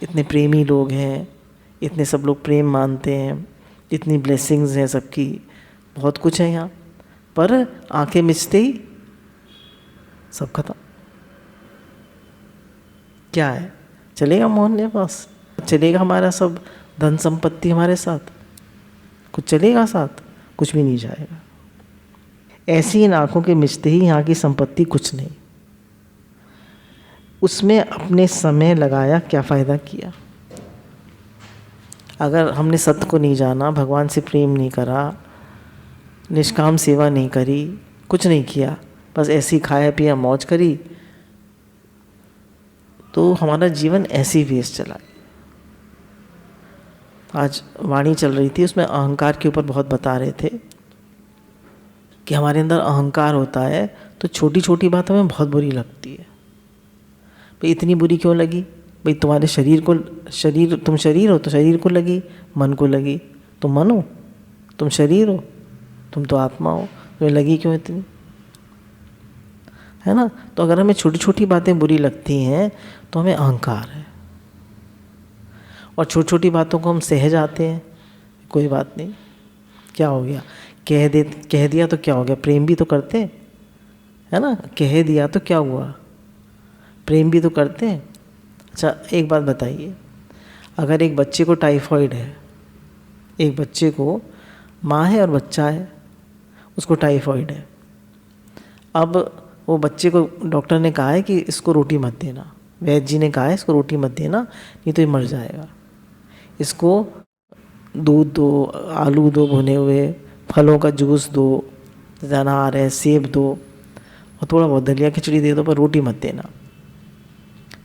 इतने प्रेमी लोग हैं, इतने सब लोग प्रेम मानते हैं, इतनी ब्लेसिंग्स हैं सबकी, बहुत कुछ है यहाँ, पर आंखें मिचते ही सब खत्म। क्या है? चलेगा मौन निवास? चलेगा हमारा सब धन संपत्ति हमारे साथ? कुछ चलेगा साथ? कुछ भी नहीं जाएगा। ऐसी इन आंखों के मिचते ही यहाँ की संपत्ति कुछ नहीं। उसमें अपने समय लगाया क्या फ़ायदा किया? अगर हमने सत्य को नहीं जाना, भगवान से प्रेम नहीं करा, निष्काम सेवा नहीं करी, कुछ नहीं किया, बस ऐसे ही खाया पिया मौज करी, तो हमारा जीवन ऐसे ही वेस्ट चला। आज वाणी चल रही थी, उसमें अहंकार के ऊपर बहुत बता रहे थे कि हमारे अंदर अहंकार होता है तो छोटी छोटी बात हमें बहुत बुरी लगती है। भाई इतनी बुरी क्यों लगी? भाई तुम्हारे तुम शरीर हो तो शरीर को लगी, मन को लगी, तुम मन हो, तुम शरीर हो, तुम तो आत्मा हो, तुम्हें लगी क्यों इतनी, है ना। तो अगर हमें छोटी छोटी बातें बुरी लगती हैं तो हमें अहंकार है, और छोटी छोटी बातों को हम सह जाते हैं, कोई बात नहीं, क्या हो गया, कह दिया तो क्या हो गया, प्रेम भी तो करते हैं, है ना। कह दिया तो क्या हुआ, प्रेम भी तो करते हैं। अच्छा एक बात बताइए, अगर एक बच्चे को टाइफाइड है, एक बच्चे को, माँ है और बच्चा है, उसको टाइफाइड है, अब वो बच्चे को डॉक्टर ने कहा है कि इसको रोटी मत देना, वैद्य जी ने कहा है इसको रोटी मत देना, नहीं तो ये मर जाएगा, इसको दूध दो, आलू दो भुने हुए, फलों का जूस दो, अनार है, सेब दो, और थोड़ा बहुत दलिया खिचड़ी दे दो, पर रोटी मत देना।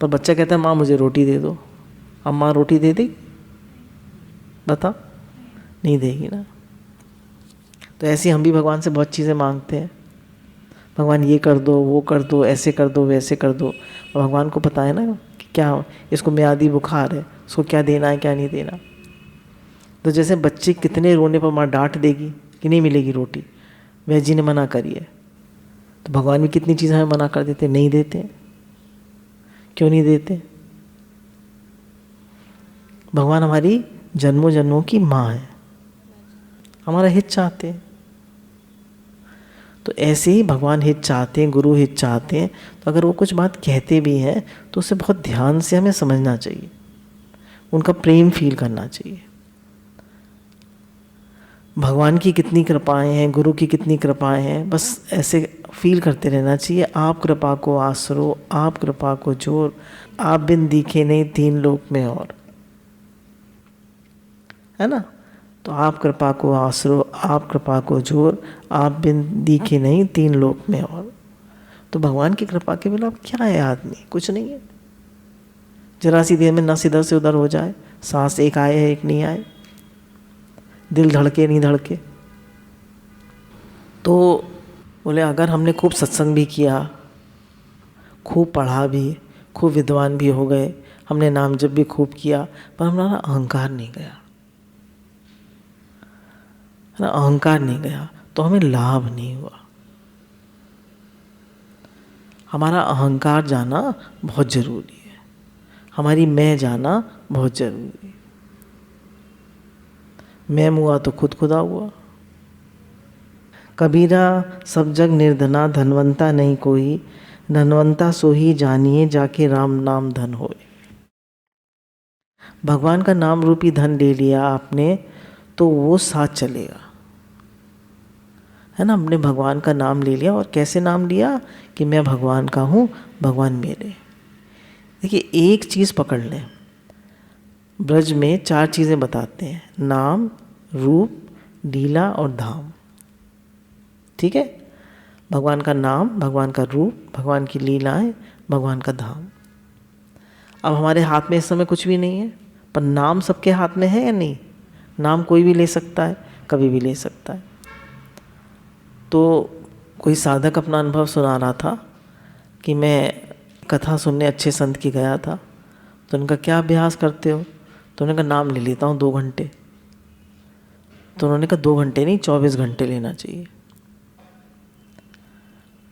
पर बच्चा कहता है माँ मुझे रोटी दे दो, अब माँ रोटी दे देगी? बता, नहीं देगी ना। तो ऐसे हम भी भगवान से बहुत चीज़ें मांगते हैं, भगवान ये कर दो, वो कर दो, ऐसे कर दो, वैसे कर दो, और भगवान को पता है ना कि क्या, इसको म्यादी बुखार है, उसको क्या देना है क्या नहीं देना। तो जैसे बच्चे कितने रोने पर माँ डांट देगी कि नहीं मिलेगी रोटी, वैद्य जी ने मना करी है, तो भगवान भी कितनी चीज़ें हमें मना कर देते, नहीं देते। क्यों नहीं देते? भगवान हमारी जन्मों जन्मों की माँ है, हमारा हित चाहते हैं। तो ऐसे ही भगवान हित चाहते हैं, गुरु हित चाहते हैं, तो अगर वो कुछ बात कहते भी हैं तो उसे बहुत ध्यान से हमें समझना चाहिए, उनका प्रेम फील करना चाहिए। भगवान की कितनी कृपाएं हैं, गुरु की कितनी कृपाएं हैं, बस ऐसे फील करते रहना चाहिए। आप कृपा को आसरो, आप कृपा को जोर, आप बिन दिखे नहीं तीन लोक में और, है ना। तो आप कृपा को आसरो, आप कृपा को जोर, आप बिन दिखे नहीं तीन लोक में और। तो भगवान की कृपा के बिना अब क्या है आदमी, कुछ नहीं है। जरा सी देर में नस इधर से उधर हो जाए, सांस एक आए है एक नहीं आए, दिल धड़के नहीं धड़के। तो बोले अगर हमने खूब सत्संग भी किया, खूब पढ़ा भी, खूब विद्वान भी हो गए, हमने नाम जप भी खूब किया, पर हमारा अहंकार नहीं गया, है ना, अहंकार नहीं गया, तो हमें लाभ नहीं हुआ। हमारा अहंकार जाना बहुत ज़रूरी है, हमारी मैं जाना बहुत ज़रूरी है। मैं मुआ तो खुद खुदा हुआ, कबीरा सब जग निर्धना, धनवंता नहीं कोई, धनवंता सो ही जानिए, जाके राम नाम धन होए। भगवान का नाम रूपी धन ले लिया आपने तो वो साथ चलेगा, है ना। हमने भगवान का नाम ले लिया, और कैसे नाम लिया कि मैं भगवान का हूँ, भगवान मेरे। देखिए एक चीज़ पकड़ लें, ब्रज में 4 चीज़ें बताते हैं, नाम, रूप, लीला और धाम। ठीक है, भगवान का नाम, भगवान का रूप, भगवान की लीलाएं, भगवान का धाम। अब हमारे हाथ में इस समय कुछ भी नहीं है, पर नाम सबके हाथ में है या नहीं? नाम कोई भी ले सकता है, कभी भी ले सकता है। तो कोई साधक अपना अनुभव सुना रहा था कि मैं कथा सुनने अच्छे संत की गया था, तो उनका क्या अभ्यास करते हो? तो उन्होंने कहा नाम ले लेता हूँ 2 घंटे। तो उन्होंने कहा 2 घंटे नहीं, 24 घंटे लेना चाहिए।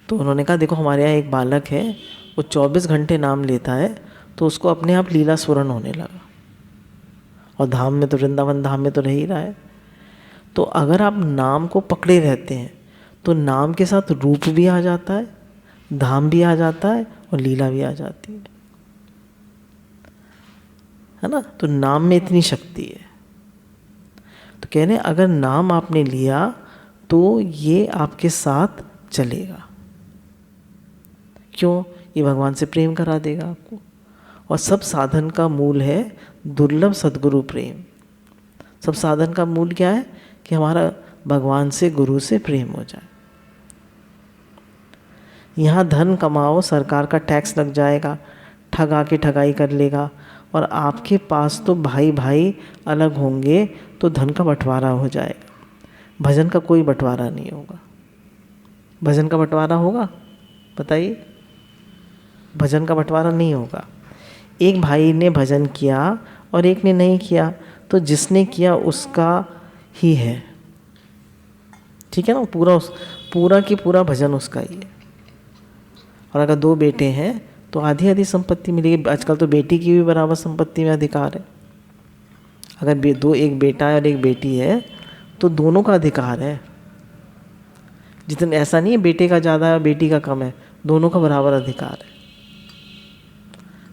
तो उन्होंने कहा देखो हमारे यहाँ एक बालक है, वो 24 घंटे नाम लेता है, तो उसको अपने आप लीला स्फुरन होने लगा, और धाम में तो, वृंदावन धाम में तो रह ही रहा है। तो अगर आप नाम को पकड़े रहते हैं तो नाम के साथ रूप भी आ जाता है, धाम भी आ जाता है, और लीला भी आ जाती है ना। तो नाम में इतनी शक्ति है। तो कह रहे अगर नाम आपने लिया तो ये आपके साथ चलेगा। क्यों? ये भगवान से प्रेम करा देगा आपको। और सब साधन का मूल है दुर्लभ सद्गुरु प्रेम। सब साधन का मूल क्या है? कि हमारा भगवान से, गुरु से प्रेम हो जाए। यहाँ धन कमाओ, सरकार का टैक्स लग जाएगा, ठग आके ठगाई कर लेगा, और आपके पास तो भाई भाई अलग होंगे तो धन का बंटवारा हो जाएगा। भजन का कोई बंटवारा नहीं होगा। भजन का बंटवारा होगा? बताइए। भजन का बंटवारा नहीं होगा। एक भाई ने भजन किया और एक ने नहीं किया, तो जिसने किया उसका ही है, ठीक है ना। पूरा की पूरा भजन उसका ही है। और अगर 2 बेटे हैं तो आधी आधी संपत्ति मिलेगी। आजकल तो बेटी की भी बराबर संपत्ति में अधिकार है। अगर एक बेटा है और एक बेटी है तो दोनों का अधिकार है। जितना ऐसा नहीं है बेटे का ज़्यादा है बेटी का कम है, दोनों का बराबर अधिकार है।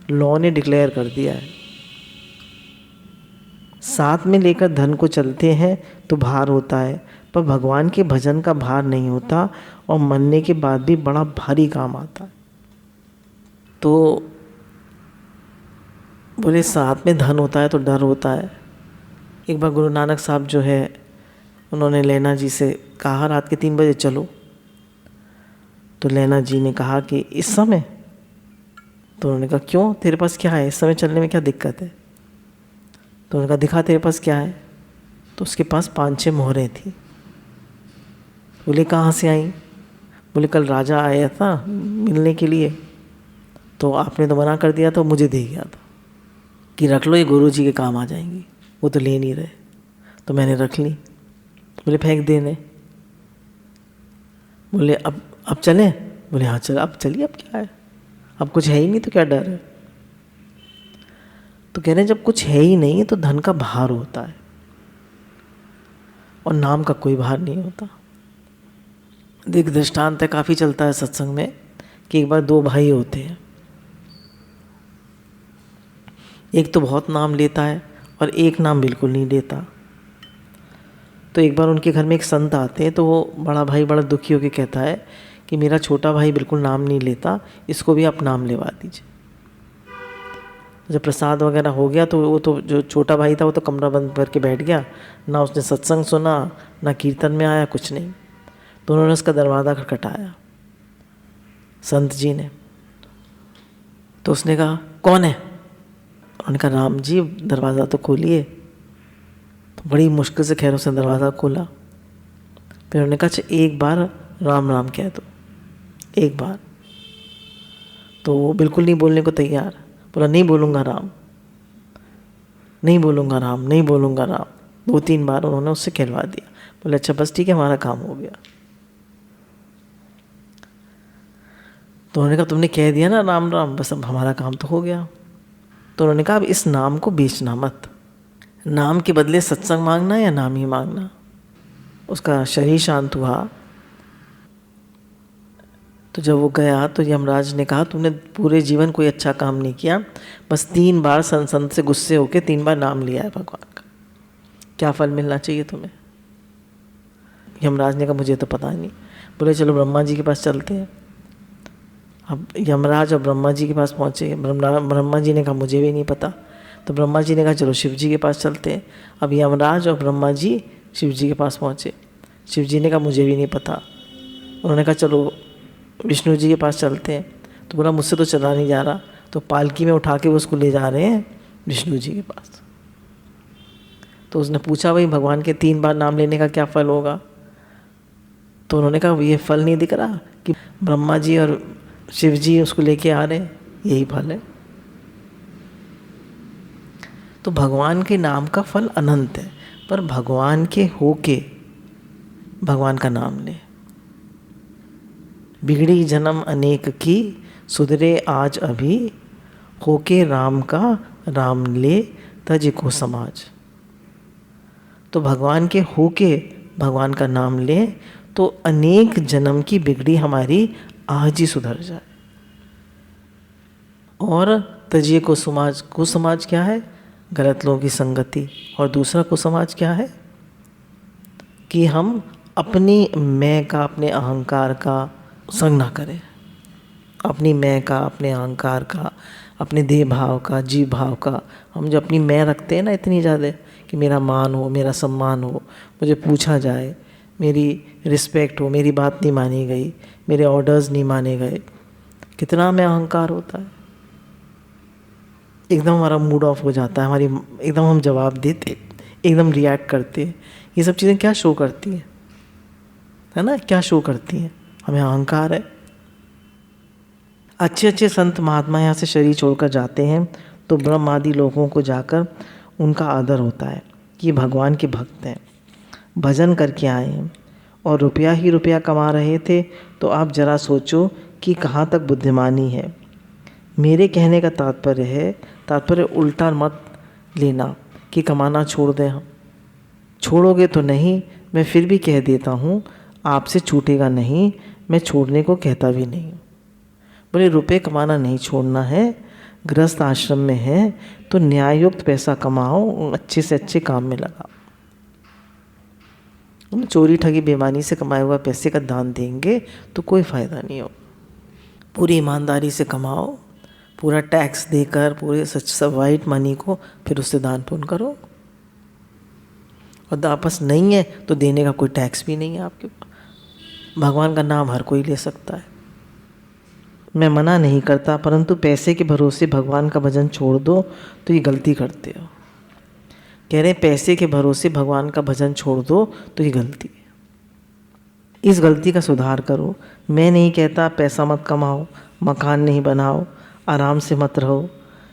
लॉ ने डिक्लेयर कर दिया है। साथ में लेकर धन को चलते हैं तो भार होता है, पर भगवान के भजन का भार नहीं होता, और मरने के बाद भी बड़ा भारी काम आता है। तो बोले साथ में धन होता है तो डर होता है। एक बार गुरु नानक साहब जो है, उन्होंने लैना जी से कहा रात के 3 बजे चलो। तो लैना जी ने कहा कि इस समय? तो उन्होंने कहा क्यों, तेरे पास क्या है, इस समय चलने में क्या दिक्कत है? तो उन्होंने कहा दिखा तेरे पास क्या है। तो उसके पास 5-6 मोहरें थी। बोले कहाँ से आई? बोले कल राजा आया था मिलने के लिए, तो आपने तो मना कर दिया था, मुझे दे गया था कि रख लो, ये गुरु जी के काम आ जाएंगी। वो तो ले नहीं रहे, तो मैंने रख ली। बोले फेंक देने। बोले अब चलें? बोले हाँ चल, अब चलिए, अब क्या है, अब कुछ है ही नहीं तो क्या डर है। तो कह रहे हैं जब कुछ है ही नहीं तो धन का भार होता है, और नाम का कोई भार नहीं होता। देख दृष्टांत है, काफ़ी चलता है सत्संग में, कि एक बार 2 भाई होते हैं। एक तो बहुत नाम लेता है और एक नाम बिल्कुल नहीं लेता। तो एक बार उनके घर में एक संत आते हैं, तो वो बड़ा भाई बड़ा दुखी होकर कहता है कि मेरा छोटा भाई बिल्कुल नाम नहीं लेता, इसको भी आप नाम लेवा दीजिए। जब प्रसाद वगैरह हो गया तो वो तो जो छोटा भाई था वो तो कमरा बंद करके बैठ गया, ना उसने सत्संग सुना, ना कीर्तन में आया, कुछ नहीं। तो उन्होंने उसका दरवाज़ा खटखटाया संत जी ने। तो उसने कहा कौन है? उन्होंने कहा राम जी, दरवाज़ा तो खोलिए। तो बड़ी मुश्किल से खैर उसने दरवाज़ा खोला। फिर उन्होंने कहा अच्छा एक बार राम राम कह दो, एक बार। तो वो बिल्कुल नहीं बोलने को तैयार, बोला नहीं बोलूँगा राम, नहीं बोलूँगा राम, नहीं बोलूँगा राम। 2-3 बार उन्होंने उससे कहलवा दिया। बोले अच्छा बस ठीक है, हमारा काम हो गया। तो उन्होंने कहा तुमने कह दिया ना राम राम, बस अब हमारा काम तो हो गया। तो उन्होंने कहा अब इस नाम को बेचना मत, नाम के बदले सत्संग मांगना या नाम ही मांगना। उसका शरीर शांत हुआ, तो जब वो गया तो यमराज ने कहा तूने पूरे जीवन कोई अच्छा काम नहीं किया, बस 3 बार संत से गुस्से होके 3 बार नाम लिया है भगवान का, क्या फल मिलना चाहिए तुम्हें? यमराज ने कहा मुझे तो पता नहीं। बोले चलो ब्रह्मा जी के पास चलते हैं। अब यमराज और ब्रह्मा जी के पास पहुँचे। ब्रह्मा जी ने कहा मुझे भी नहीं पता। तो ब्रह्मा जी ने कहा चलो शिव जी के पास चलते हैं। अब यमराज और ब्रह्मा जी शिव जी के पास पहुँचे। शिव जी ने कहा मुझे भी नहीं पता। उन्होंने कहा चलो विष्णु जी के पास चलते हैं। तो बोला मुझसे तो चला नहीं जा रहा। तो पालकी में उठा के वो उसको ले जा रहे हैं विष्णु जी के पास। तो उसने पूछा भाई भगवान के 3 बार नाम लेने का क्या फल होगा? तो उन्होंने कहा ये फल नहीं दिख रहा कि ब्रह्मा जी और शिव जी उसको लेके आ रहे हैं, यही फल है। तो भगवान के नाम का फल अनंत है, पर भगवान के होके भगवान का नाम ले। बिगड़ी जन्म अनेक की, सुधरे आज अभी, होके राम का राम ले, तज को समाज। तो भगवान के होके भगवान का नाम ले तो अनेक जन्म की बिगड़ी हमारी आज ही सुधर जाए। और तजिए को समाज क्या है? गलत लोगों की संगति। और दूसरा को समाज क्या है? कि हम अपनी मैं का, अपने अहंकार का संग ना करें। अपनी मैं का, अपने अहंकार का, अपने देह भाव का, जीव भाव का, हम जो अपनी मैं रखते हैं ना इतनी ज़्यादा कि मेरा मान हो, मेरा सम्मान हो, मुझे पूछा जाए, मेरी रिस्पेक्ट हो, मेरी बात नहीं मानी गई, मेरे ऑर्डर्स नहीं माने गए, कितना में अहंकार होता है। एकदम हमारा मूड ऑफ हो जाता है, हमारी एकदम हम जवाब देते, एकदम रिएक्ट करते। ये सब चीज़ें क्या शो करती हैं, है ना? क्या शो करती हैं? हमें अहंकार है। अच्छे अच्छे संत महात्मा यहाँ से शरीर छोड़कर जाते हैं तो ब्रह्म आदि लोगों को जाकर उनका आदर होता है कि भगवान के भक्त हैं, भजन करके आए हैं और रुपया ही रुपया कमा रहे थे। तो आप जरा सोचो कि कहाँ तक बुद्धिमानी है। मेरे कहने का तात्पर्य उल्टा मत लेना कि कमाना छोड़ दें हम। छोड़ोगे तो नहीं, मैं फिर भी कह देता हूँ आपसे छूटेगा नहीं, मैं छोड़ने को कहता भी नहीं। बोले रुपए कमाना नहीं छोड़ना है, गृहस्थ आश्रम में है तो न्याययुक्त पैसा कमाओ, अच्छे से अच्छे काम में लगाओ। चोरी ठगी बेईमानी से कमाए हुआ पैसे का दान देंगे तो कोई फ़ायदा नहीं हो। पूरी ईमानदारी से कमाओ, पूरा टैक्स देकर, पूरे सच वाइट मनी को फिर उससे दान पुण्य करो। और वापस नहीं है तो देने का कोई टैक्स भी नहीं है आपके पास। भगवान का नाम हर कोई ले सकता है। मैं मना नहीं करता, परंतु पैसे के भरोसे भगवान का भजन छोड़ दो तो ये गलती करते हो। कह रहे हैं पैसे के भरोसे भगवान का भजन छोड़ दो तो ये गलती है। इस गलती का सुधार करो। मैं नहीं कहता पैसा मत कमाओ, मकान नहीं बनाओ, आराम से मत रहो,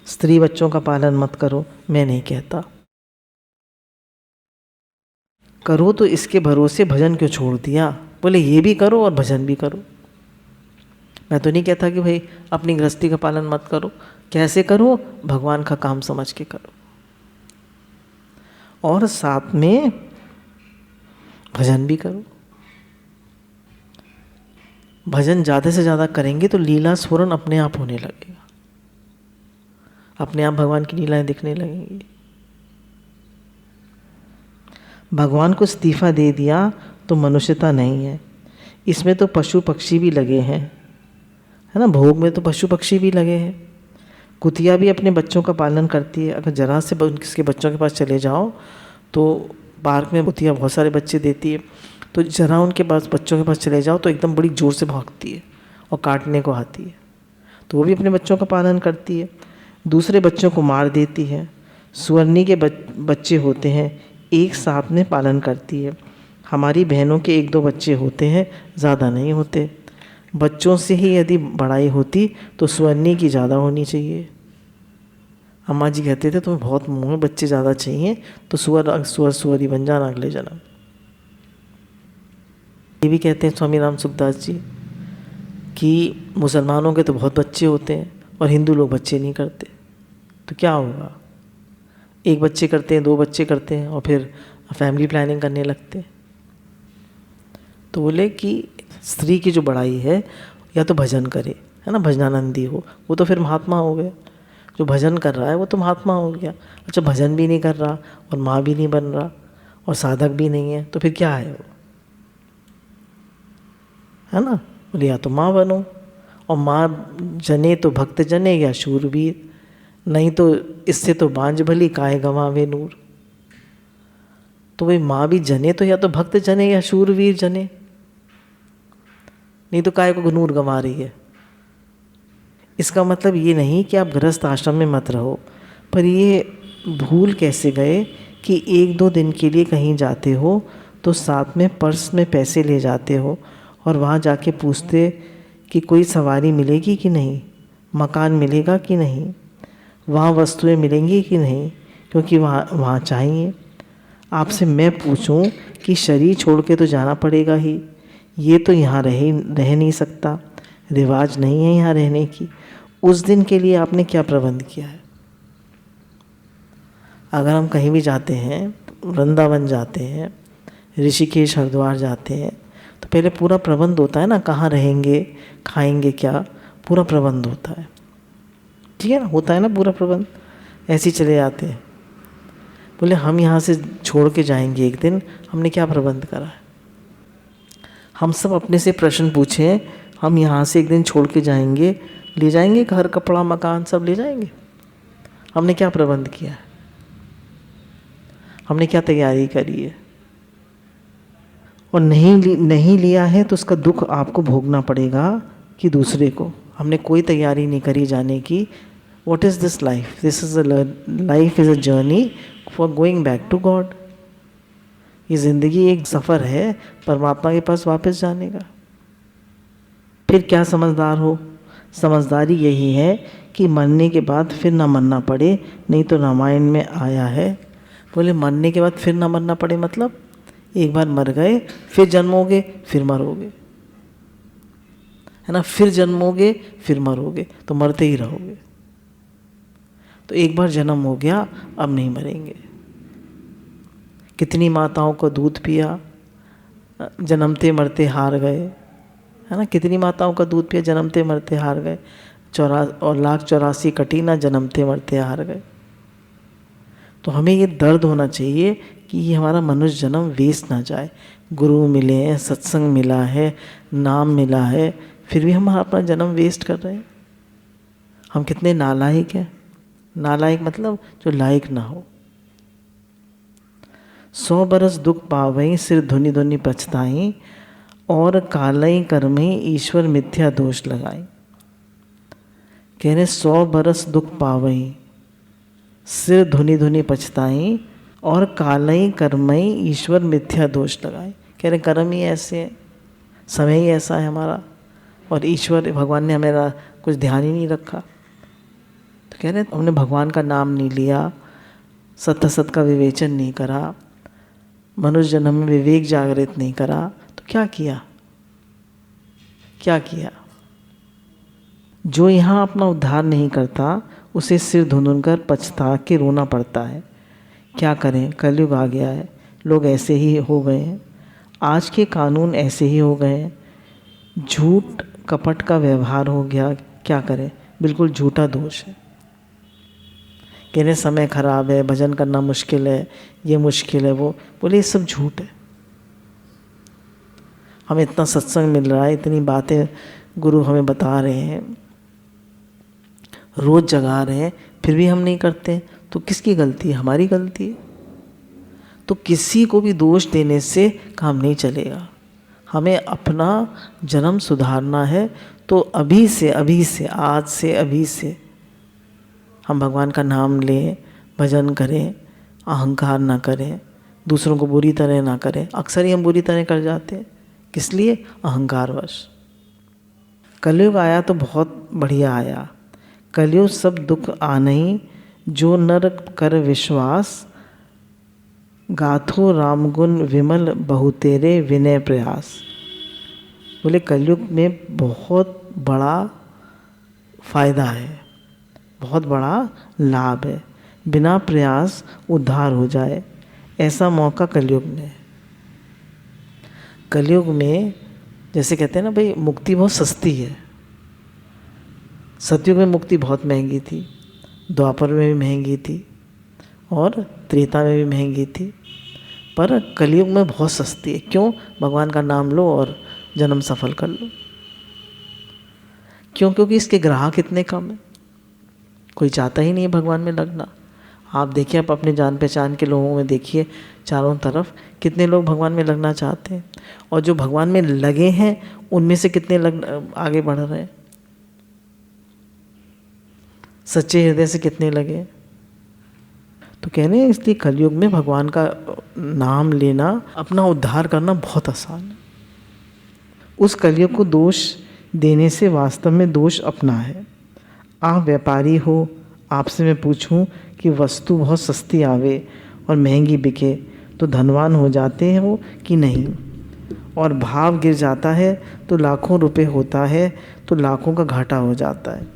स्त्री बच्चों का पालन मत करो, मैं नहीं कहता। करो तो इसके भरोसे भजन क्यों छोड़ दिया? बोले ये भी करो और भजन भी करो। मैं तो नहीं कहता कि भाई अपनी गृहस्थी का पालन मत करो, कैसे करो? भगवान का काम समझ के करो और साथ में भजन भी करो। भजन ज़्यादा से ज़्यादा करेंगे तो लीला स्फुरन अपने आप होने लगेगा, अपने आप भगवान की लीलाएं दिखने लगेंगी। भगवान को इस्तीफा दे दिया तो मनुष्यता नहीं है, इसमें तो पशु पक्षी भी लगे हैं, है ना? भोग में तो पशु पक्षी भी लगे हैं। कुतिया भी अपने बच्चों का पालन करती है। अगर जरा से किसके बच्चों के पास चले जाओ तो पार्क में कुतिया बहुत सारे बच्चे देती है, तो जरा उनके पास बच्चों के पास चले जाओ तो एकदम बड़ी ज़ोर से भागती है और काटने को आती है। तो वो भी अपने बच्चों का पालन करती है, दूसरे बच्चों को मार देती है। सुअरनी के बच्चे होते हैं, एक साथ में पालन करती है। हमारी बहनों के 1-2 बच्चे होते हैं, ज़्यादा नहीं होते। बच्चों से ही यदि बड़ाई होती तो सुअरनी की ज़्यादा होनी चाहिए। अम्मा जी कहते थे तुम्हें बहुत मुँह में बच्चे ज़्यादा चाहिए तो सुअरी बन जाना अगले जन्म। ये भी कहते हैं स्वामी राम सुखदास जी कि मुसलमानों के तो बहुत बच्चे होते हैं और हिंदू लोग बच्चे नहीं करते, तो क्या होगा? 1 बच्चे करते हैं, 2 बच्चे करते हैं और फिर फैमिली प्लानिंग करने लगते हैं। तो बोले कि स्त्री की जो बड़ाई है या तो भजन करे, है ना, भजनानंदी हो, वो तो फिर महात्मा हो गया। जो भजन कर रहा है वो तो महात्मा हो गया। अच्छा, भजन भी नहीं कर रहा और माँ भी नहीं बन रहा और साधक भी नहीं है, तो फिर क्या है वो, है ना। बोले या तो माँ बनो, और माँ जने तो भक्त जने या शूरवीर, नहीं तो इससे तो बांझ भली काहे गंवावे नूर। तो भाई माँ भी जने तो या तो भक्त जने या शूरवीर जने, नहीं तो काहे को नूर गंवा रही है। इसका मतलब ये नहीं कि आप गृहस्थ आश्रम में मत रहो, पर ये भूल कैसे गए कि 1-2 दिन के लिए कहीं जाते हो तो साथ में पर्स में पैसे ले जाते हो और वहाँ जाके पूछते कि कोई सवारी मिलेगी कि नहीं, मकान मिलेगा कि नहीं, वहाँ वस्तुएं मिलेंगी कि नहीं, क्योंकि वहाँ चाहिए। आपसे मैं पूछूं कि शरीर छोड़ के तो जाना पड़ेगा ही, ये तो यहाँ रह नहीं सकता, रिवाज नहीं है यहाँ रहने की। उस दिन के लिए आपने क्या प्रबंध किया है। अगर हम कहीं भी जाते हैं, वृंदावन जाते हैं, ऋषिकेश हरिद्वार जाते हैं, तो पहले पूरा प्रबंध होता है ना, कहाँ रहेंगे, खाएंगे क्या, पूरा प्रबंध होता है, ठीक है ना, होता है ना पूरा प्रबंध। ऐसे ही चले जाते हैं। बोले हम यहाँ से छोड़ के जाएंगे एक दिन, हमने क्या प्रबंध करा है। हम सब अपने से प्रश्न पूछें, हम यहाँ से एक दिन छोड़ के जाएंगे, ले जाएंगे घर, कपड़ा, मकान सब ले जाएंगे, हमने क्या प्रबंध किया है, हमने क्या तैयारी करी है। और नहीं लिया है तो उसका दुख आपको भोगना पड़ेगा कि दूसरे को। हमने कोई तैयारी नहीं करी जाने की। What is this life? This is life is a journey for going back to God. ये ज़िंदगी एक सफ़र है परमात्मा के पास वापस जाने का। फिर क्या समझदार हो, समझदारी यही है कि मरने के बाद फिर ना मरना पड़े, नहीं तो रामायण में आया है। बोले मरने के बाद फिर ना मरना पड़े मतलब एक बार मर गए फिर जन्मोगे फिर मरोगे, है ना, फिर जन्मोगे फिर मरोगे, तो मरते ही रहोगे। तो एक बार जन्म हो गया, अब नहीं मरेंगे। कितनी माताओं को दूध पिया, जन्मते मरते हार गए, है ना, कितनी माताओं का दूध पिया, जन्मते मरते हार गए। 1,84,00,000 कटी ना, जन्मते मरते हार गए। तो हमें ये दर्द होना चाहिए कि ये हमारा मनुष्य जन्म वेस्ट ना जाए। गुरु मिले हैं, सत्संग मिला है, नाम मिला है, फिर भी हम अपना जन्म वेस्ट कर रहे हैं। हम कितने नालायक हैं। नालायक मतलब जो लायक ना हो। 100 बरस दुख पावई, सिर धुनि धुनि पछताई, और कालई कर्मई ईश्वर मिथ्या दोष लगाई। कह रहे 100 बरस दुख पावई, सिर धुनि धुनि पछताई, और कालई कर्मई ईश्वर मिथ्या दोष लगाई। कह रहे कर्म ही ऐसे है, समय ही ऐसा है हमारा, और ईश्वर भगवान ने हमारा कुछ ध्यान ही नहीं रखा। तो कह रहे हमने भगवान का नाम नहीं लिया, सत्य सत का विवेचन नहीं करा, मनुष्य जन्म में विवेक जागृत नहीं करा, तो क्या किया, क्या किया। जो यहाँ अपना उद्धार नहीं करता उसे सिर धुन कर पछता के रोना पड़ता है। क्या करें, कलयुग आ गया है, लोग ऐसे ही हो गए हैं, आज के कानून ऐसे ही हो गए हैं, झूठ कपट का व्यवहार हो गया। क्या करें, बिल्कुल झूठा दोष है। कहने समय खराब है, भजन करना मुश्किल है, ये मुश्किल है, वो बोले ये सब झूठ है। हमें इतना सत्संग मिल रहा है, इतनी बातें गुरु हमें बता रहे हैं, रोज़ जगा रहे हैं, फिर भी हम नहीं करते, तो किसकी गलती है, हमारी गलती है। तो किसी को भी दोष देने से काम नहीं चलेगा। हमें अपना जन्म सुधारना है, तो अभी से आज से अभी से हम भगवान का नाम लें, भजन करें, अहंकार ना करें, दूसरों को बुरी तरह ना करें। अक्सर ही हम बुरी तरह कर जाते हैं, किस लिए, अहंकारवश। कलयुग आया तो बहुत बढ़िया आया। कलयुग सब दुख आनहि, जो नर कर विश्वास, गाथो राम गुण विमल बहु तेरे विनय प्रयास। बोले कलयुग में बहुत बड़ा फायदा है, बहुत बड़ा लाभ है, बिना प्रयास उद्धार हो जाए, ऐसा मौका कलयुग में। कलयुग में जैसे कहते हैं ना भाई, मुक्ति बहुत सस्ती है, सतयुग में मुक्ति बहुत महंगी थी, द्वापर में भी महंगी थी और त्रेता में भी महंगी थी, पर कलयुग में बहुत सस्ती है। क्यों? भगवान का नाम लो और जन्म सफल कर लो। क्यों? क्योंकि इसके ग्राहक इतने कम हैं, कोई चाहता ही नहीं है भगवान में लगना। आप देखिए, आप अपने जान पहचान के लोगों में देखिए, चारों तरफ कितने लोग भगवान में लगना चाहते हैं, और जो भगवान में लगे हैं उनमें से कितने आगे बढ़ रहे हैं, सच्चे हृदय से कितने लगे। तो कह रहे हैं इसलिए कलयुग में भगवान का नाम लेना, अपना उद्धार करना बहुत आसान है। उस कलयुग को दोष देने से वास्तव में दोष अपना है। आप व्यापारी हो, आपसे मैं पूछूं कि वस्तु बहुत सस्ती आवे और महंगी बिके तो धनवान हो जाते हो कि नहीं, और भाव गिर जाता है तो लाखों रुपए होता है तो लाखों का घाटा हो जाता है,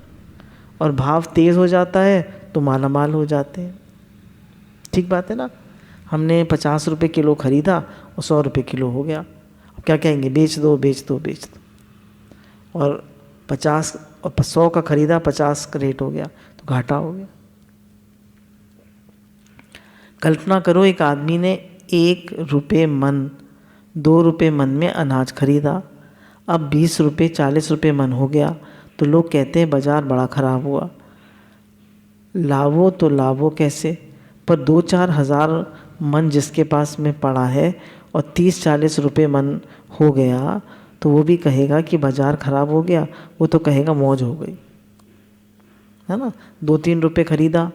और भाव तेज़ हो जाता है तो मालामाल हो जाते हैं। ठीक बात है ना? हमने 50 रुपये किलो ख़रीदा और 100 रुपये किलो हो गया। अब क्या कहेंगे? बेच दो बेच दो बेच दो। और 50 और 100 का ख़रीदा, 50 का रेट हो गया तो घाटा हो गया। कल्पना करो, एक आदमी ने 1 रुपये मन, 2 रुपये मन में अनाज खरीदा, अब 20 रुपये 40 रुपये मन हो गया तो लोग कहते हैं बाज़ार बड़ा ख़राब हुआ। लावो तो लावो कैसे? पर 2-4 हज़ार मन जिसके पास में पड़ा है और 30-40 रुपये मन हो गया तो वो भी कहेगा कि बाज़ार ख़राब हो गया? वो तो कहेगा मौज हो गई, है ना? 2-3 रुपये ख़रीदा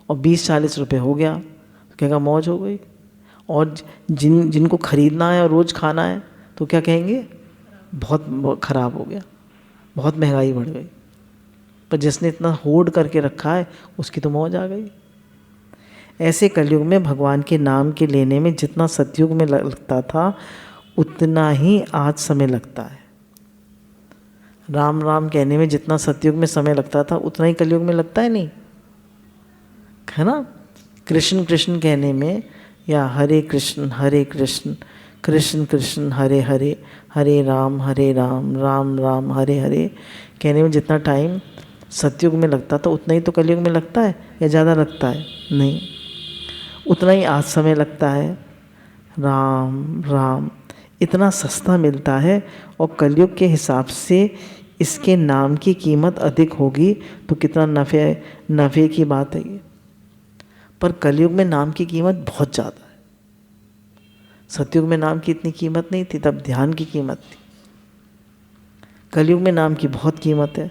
और 20-40 रुपये हो गया तो कहेगा मौज हो गई। और जिनको ख़रीदना है और रोज़ खाना है तो क्या कहेंगे? बहुत ख़राब हो गया, बहुत महंगाई बढ़ गई। पर जिसने इतना होड़ करके रखा है उसकी तो मौज आ गई। ऐसे कलयुग में भगवान के नाम के लेने में जितना सतयुग में लगता था उतना ही आज समय लगता है। राम राम कहने में जितना सतयुग में समय लगता था उतना ही कलयुग में लगता है, नहीं है ना? कृष्ण कृष्ण कहने में, या हरे कृष्ण कृष्ण कृष्ण हरे हरे, हरे राम राम राम हरे हरे कहने में जितना टाइम सतयुग में लगता था उतना ही तो कलयुग में लगता है, या ज़्यादा लगता है? नहीं, उतना ही आज समय लगता है। राम राम इतना सस्ता मिलता है, और कलयुग के हिसाब से इसके नाम की कीमत अधिक होगी तो कितना नफ़े की बात है ये। पर कलयुग में नाम की कीमत बहुत ज़्यादा है। सतयुग में नाम की इतनी कीमत नहीं थी, तब ध्यान की कीमत थी। कलयुग में नाम की बहुत कीमत है।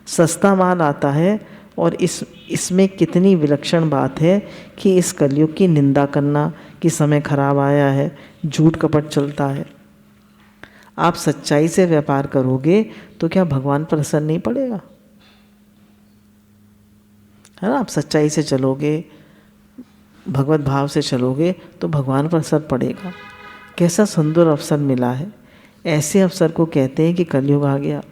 सस्ता माल आता है, और इसमें कितनी विलक्षण बात है कि इस कलयुग की निंदा करना कि समय खराब आया है, झूठ कपट चलता है। आप सच्चाई से व्यापार करोगे तो क्या भगवान पर असर नहीं पड़ेगा? है ना? आप सच्चाई से चलोगे, भगवत भाव से चलोगे तो भगवान पर असर पड़ेगा। कैसा सुंदर अवसर मिला है। ऐसे अवसर को कहते हैं कि कलयुग आ गया,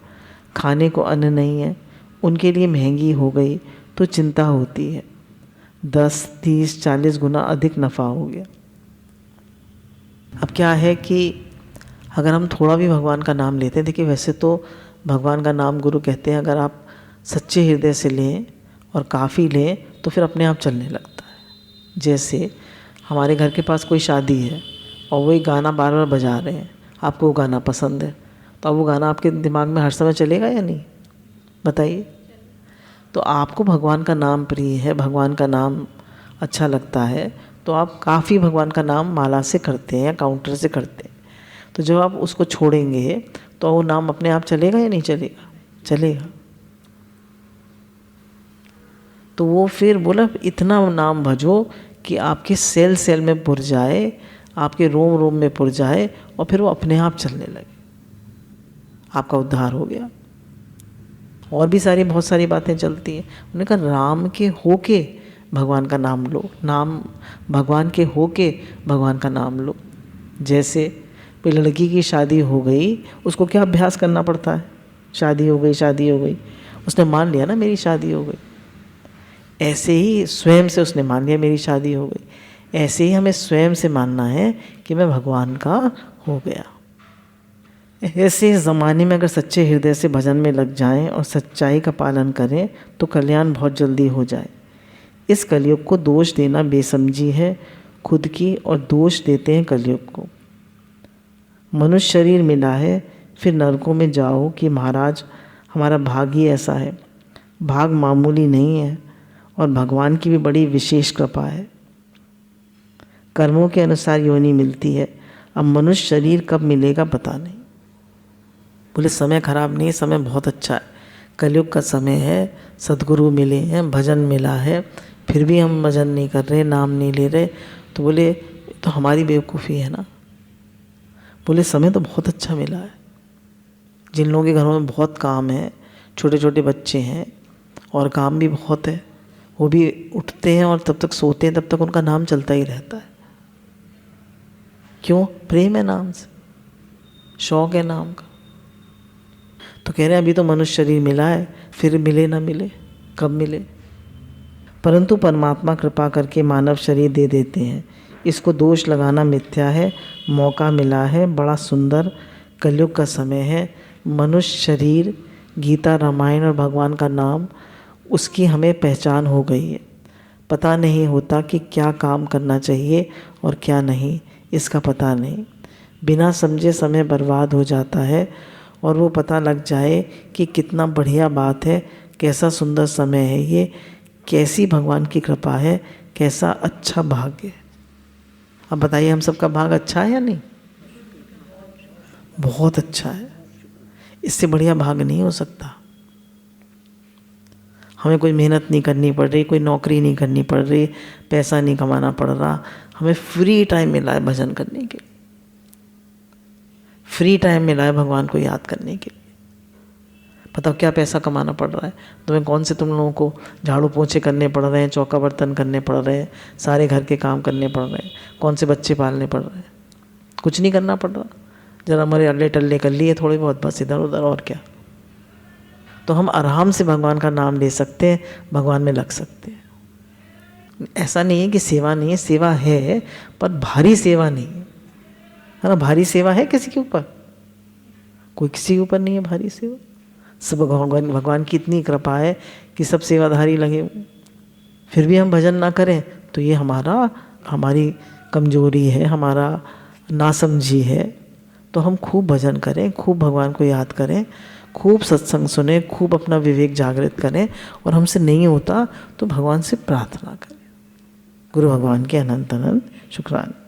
खाने को अन्न नहीं है, उनके लिए महंगी हो गई तो चिंता होती है, 10, 30, 40 गुना अधिक नफ़ा हो गया। अब क्या है कि अगर हम थोड़ा भी भगवान का नाम लेते हैं, देखिए वैसे तो भगवान का नाम गुरु कहते हैं अगर आप सच्चे हृदय से लें और काफ़ी लें तो फिर अपने आप चलने लगता है। जैसे हमारे घर के पास कोई शादी है और वही गाना बार बार बजा रहे हैं, आपको वो गाना पसंद है, तो अब वो गाना आपके दिमाग में हर समय चलेगा या नहीं? बताइए। तो आपको भगवान का नाम प्रिय है, भगवान का नाम अच्छा लगता है, तो आप काफ़ी भगवान का नाम माला से करते हैं या काउंटर से करते हैं। तो जब आप उसको छोड़ेंगे तो वो नाम अपने आप चलेगा या नहीं चलेगा? चलेगा। तो वो फिर बोला इतना नाम भजो कि आपके सेल सेल में पुर जाए, आपके रोम रोम में पुर जाए, और फिर वो अपने आप चलने लगे, आपका उद्धार हो गया। और भी बहुत सारी बातें चलती हैं। उन्होंने कहा राम के होके भगवान का नाम लो, नाम भगवान के होके भगवान का नाम लो। जैसे कोई लड़की की शादी हो गई, उसको क्या अभ्यास करना पड़ता है? शादी हो गई, उसने मान लिया ना मेरी शादी हो गई। ऐसे ही स्वयं से उसने मान लिया मेरी शादी हो गई। ऐसे ही हमें स्वयं से मानना है कि मैं भगवान का हो गया। ऐसे ज़माने में अगर सच्चे हृदय से भजन में लग जाएं और सच्चाई का पालन करें तो कल्याण बहुत जल्दी हो जाए। इस कलयुग को दोष देना बेसमझी है खुद की, और दोष देते हैं कलयुग को। मनुष्य शरीर मिला है फिर नरकों में जाओ कि महाराज हमारा भाग ही ऐसा है। भाग मामूली नहीं है और भगवान की भी बड़ी विशेष कृपा है। कर्मों के अनुसार योनि मिलती है। अब मनुष्य शरीर कब मिलेगा पता नहीं। बोले समय खराब नहीं, समय बहुत अच्छा है। कलयुग का समय है, सद्गुरु मिले हैं, भजन मिला है, फिर भी हम भजन नहीं कर रहे, नाम नहीं ले रहे। तो बोले तो हमारी बेवकूफ़ी है ना। बोले समय तो बहुत अच्छा मिला है। जिन लोगों के घरों में बहुत काम है, छोटे छोटे बच्चे हैं और काम भी बहुत है, वो भी उठते हैं और तब तक सोते हैं, तब तक उनका नाम चलता ही रहता है। क्यों? प्रेम है नाम से, शौक है नाम का। तो कह रहे हैं अभी तो मनुष्य शरीर मिला है, फिर मिले ना मिले, कब मिले। परंतु परमात्मा कृपा करके मानव शरीर दे देते हैं। इसको दोष लगाना मिथ्या है। मौका मिला है, बड़ा सुंदर कलयुग का समय है। मनुष्य शरीर, गीता, रामायण और भगवान का नाम, उसकी हमें पहचान हो गई है। पता नहीं होता कि क्या काम करना चाहिए और क्या नहीं, इसका पता नहीं। बिना समझे समय बर्बाद हो जाता है। और वो पता लग जाए कि कितना बढ़िया बात है, कैसा सुंदर समय है ये, कैसी भगवान की कृपा है, कैसा अच्छा भाग्य है। अब बताइए हम सबका भाग अच्छा है या नहीं? बहुत अच्छा है। इससे बढ़िया भाग नहीं हो सकता। हमें कोई मेहनत नहीं करनी पड़ रही, कोई नौकरी नहीं करनी पड़ रही, पैसा नहीं कमाना पड़ रहा। हमें फ्री टाइम मिला है भजन करने के लिए, फ्री टाइम मिला है भगवान को याद करने के लिए। बताओ क्या पैसा कमाना पड़ रहा है तुम्हें? कौन से तुम लोगों को झाड़ू पोछे करने पड़ रहे हैं, चौका बर्तन करने पड़ रहे हैं, सारे घर के काम करने पड़ रहे हैं, कौन से बच्चे पालने पड़ रहे हैं? कुछ नहीं करना पड़ रहा। जरा हमारे अल्ले टल्ले कर लिए थोड़े बहुत, बस इधर उधर, और क्या। तो हम आराम से भगवान का नाम ले सकते हैं, भगवान में लग सकते हैं। ऐसा नहीं है कि सेवा नहीं है, सेवा है, पर भारी सेवा नहीं है, है ना। भारी सेवा है किसी के ऊपर? कोई किसी के ऊपर नहीं है भारी सेवा। सब भगवान की इतनी कृपा है कि सब सेवाधारी लगे हुए। फिर भी हम भजन ना करें तो ये हमारी कमजोरी है, हमारा नासमझी है। तो हम खूब भजन करें, खूब भगवान को याद करें, खूब सत्संग सुने, खूब अपना विवेक जागृत करें, और हमसे नहीं होता तो भगवान से प्रार्थना करें। गुरु भगवान के अनंत अनंत शुक्राने।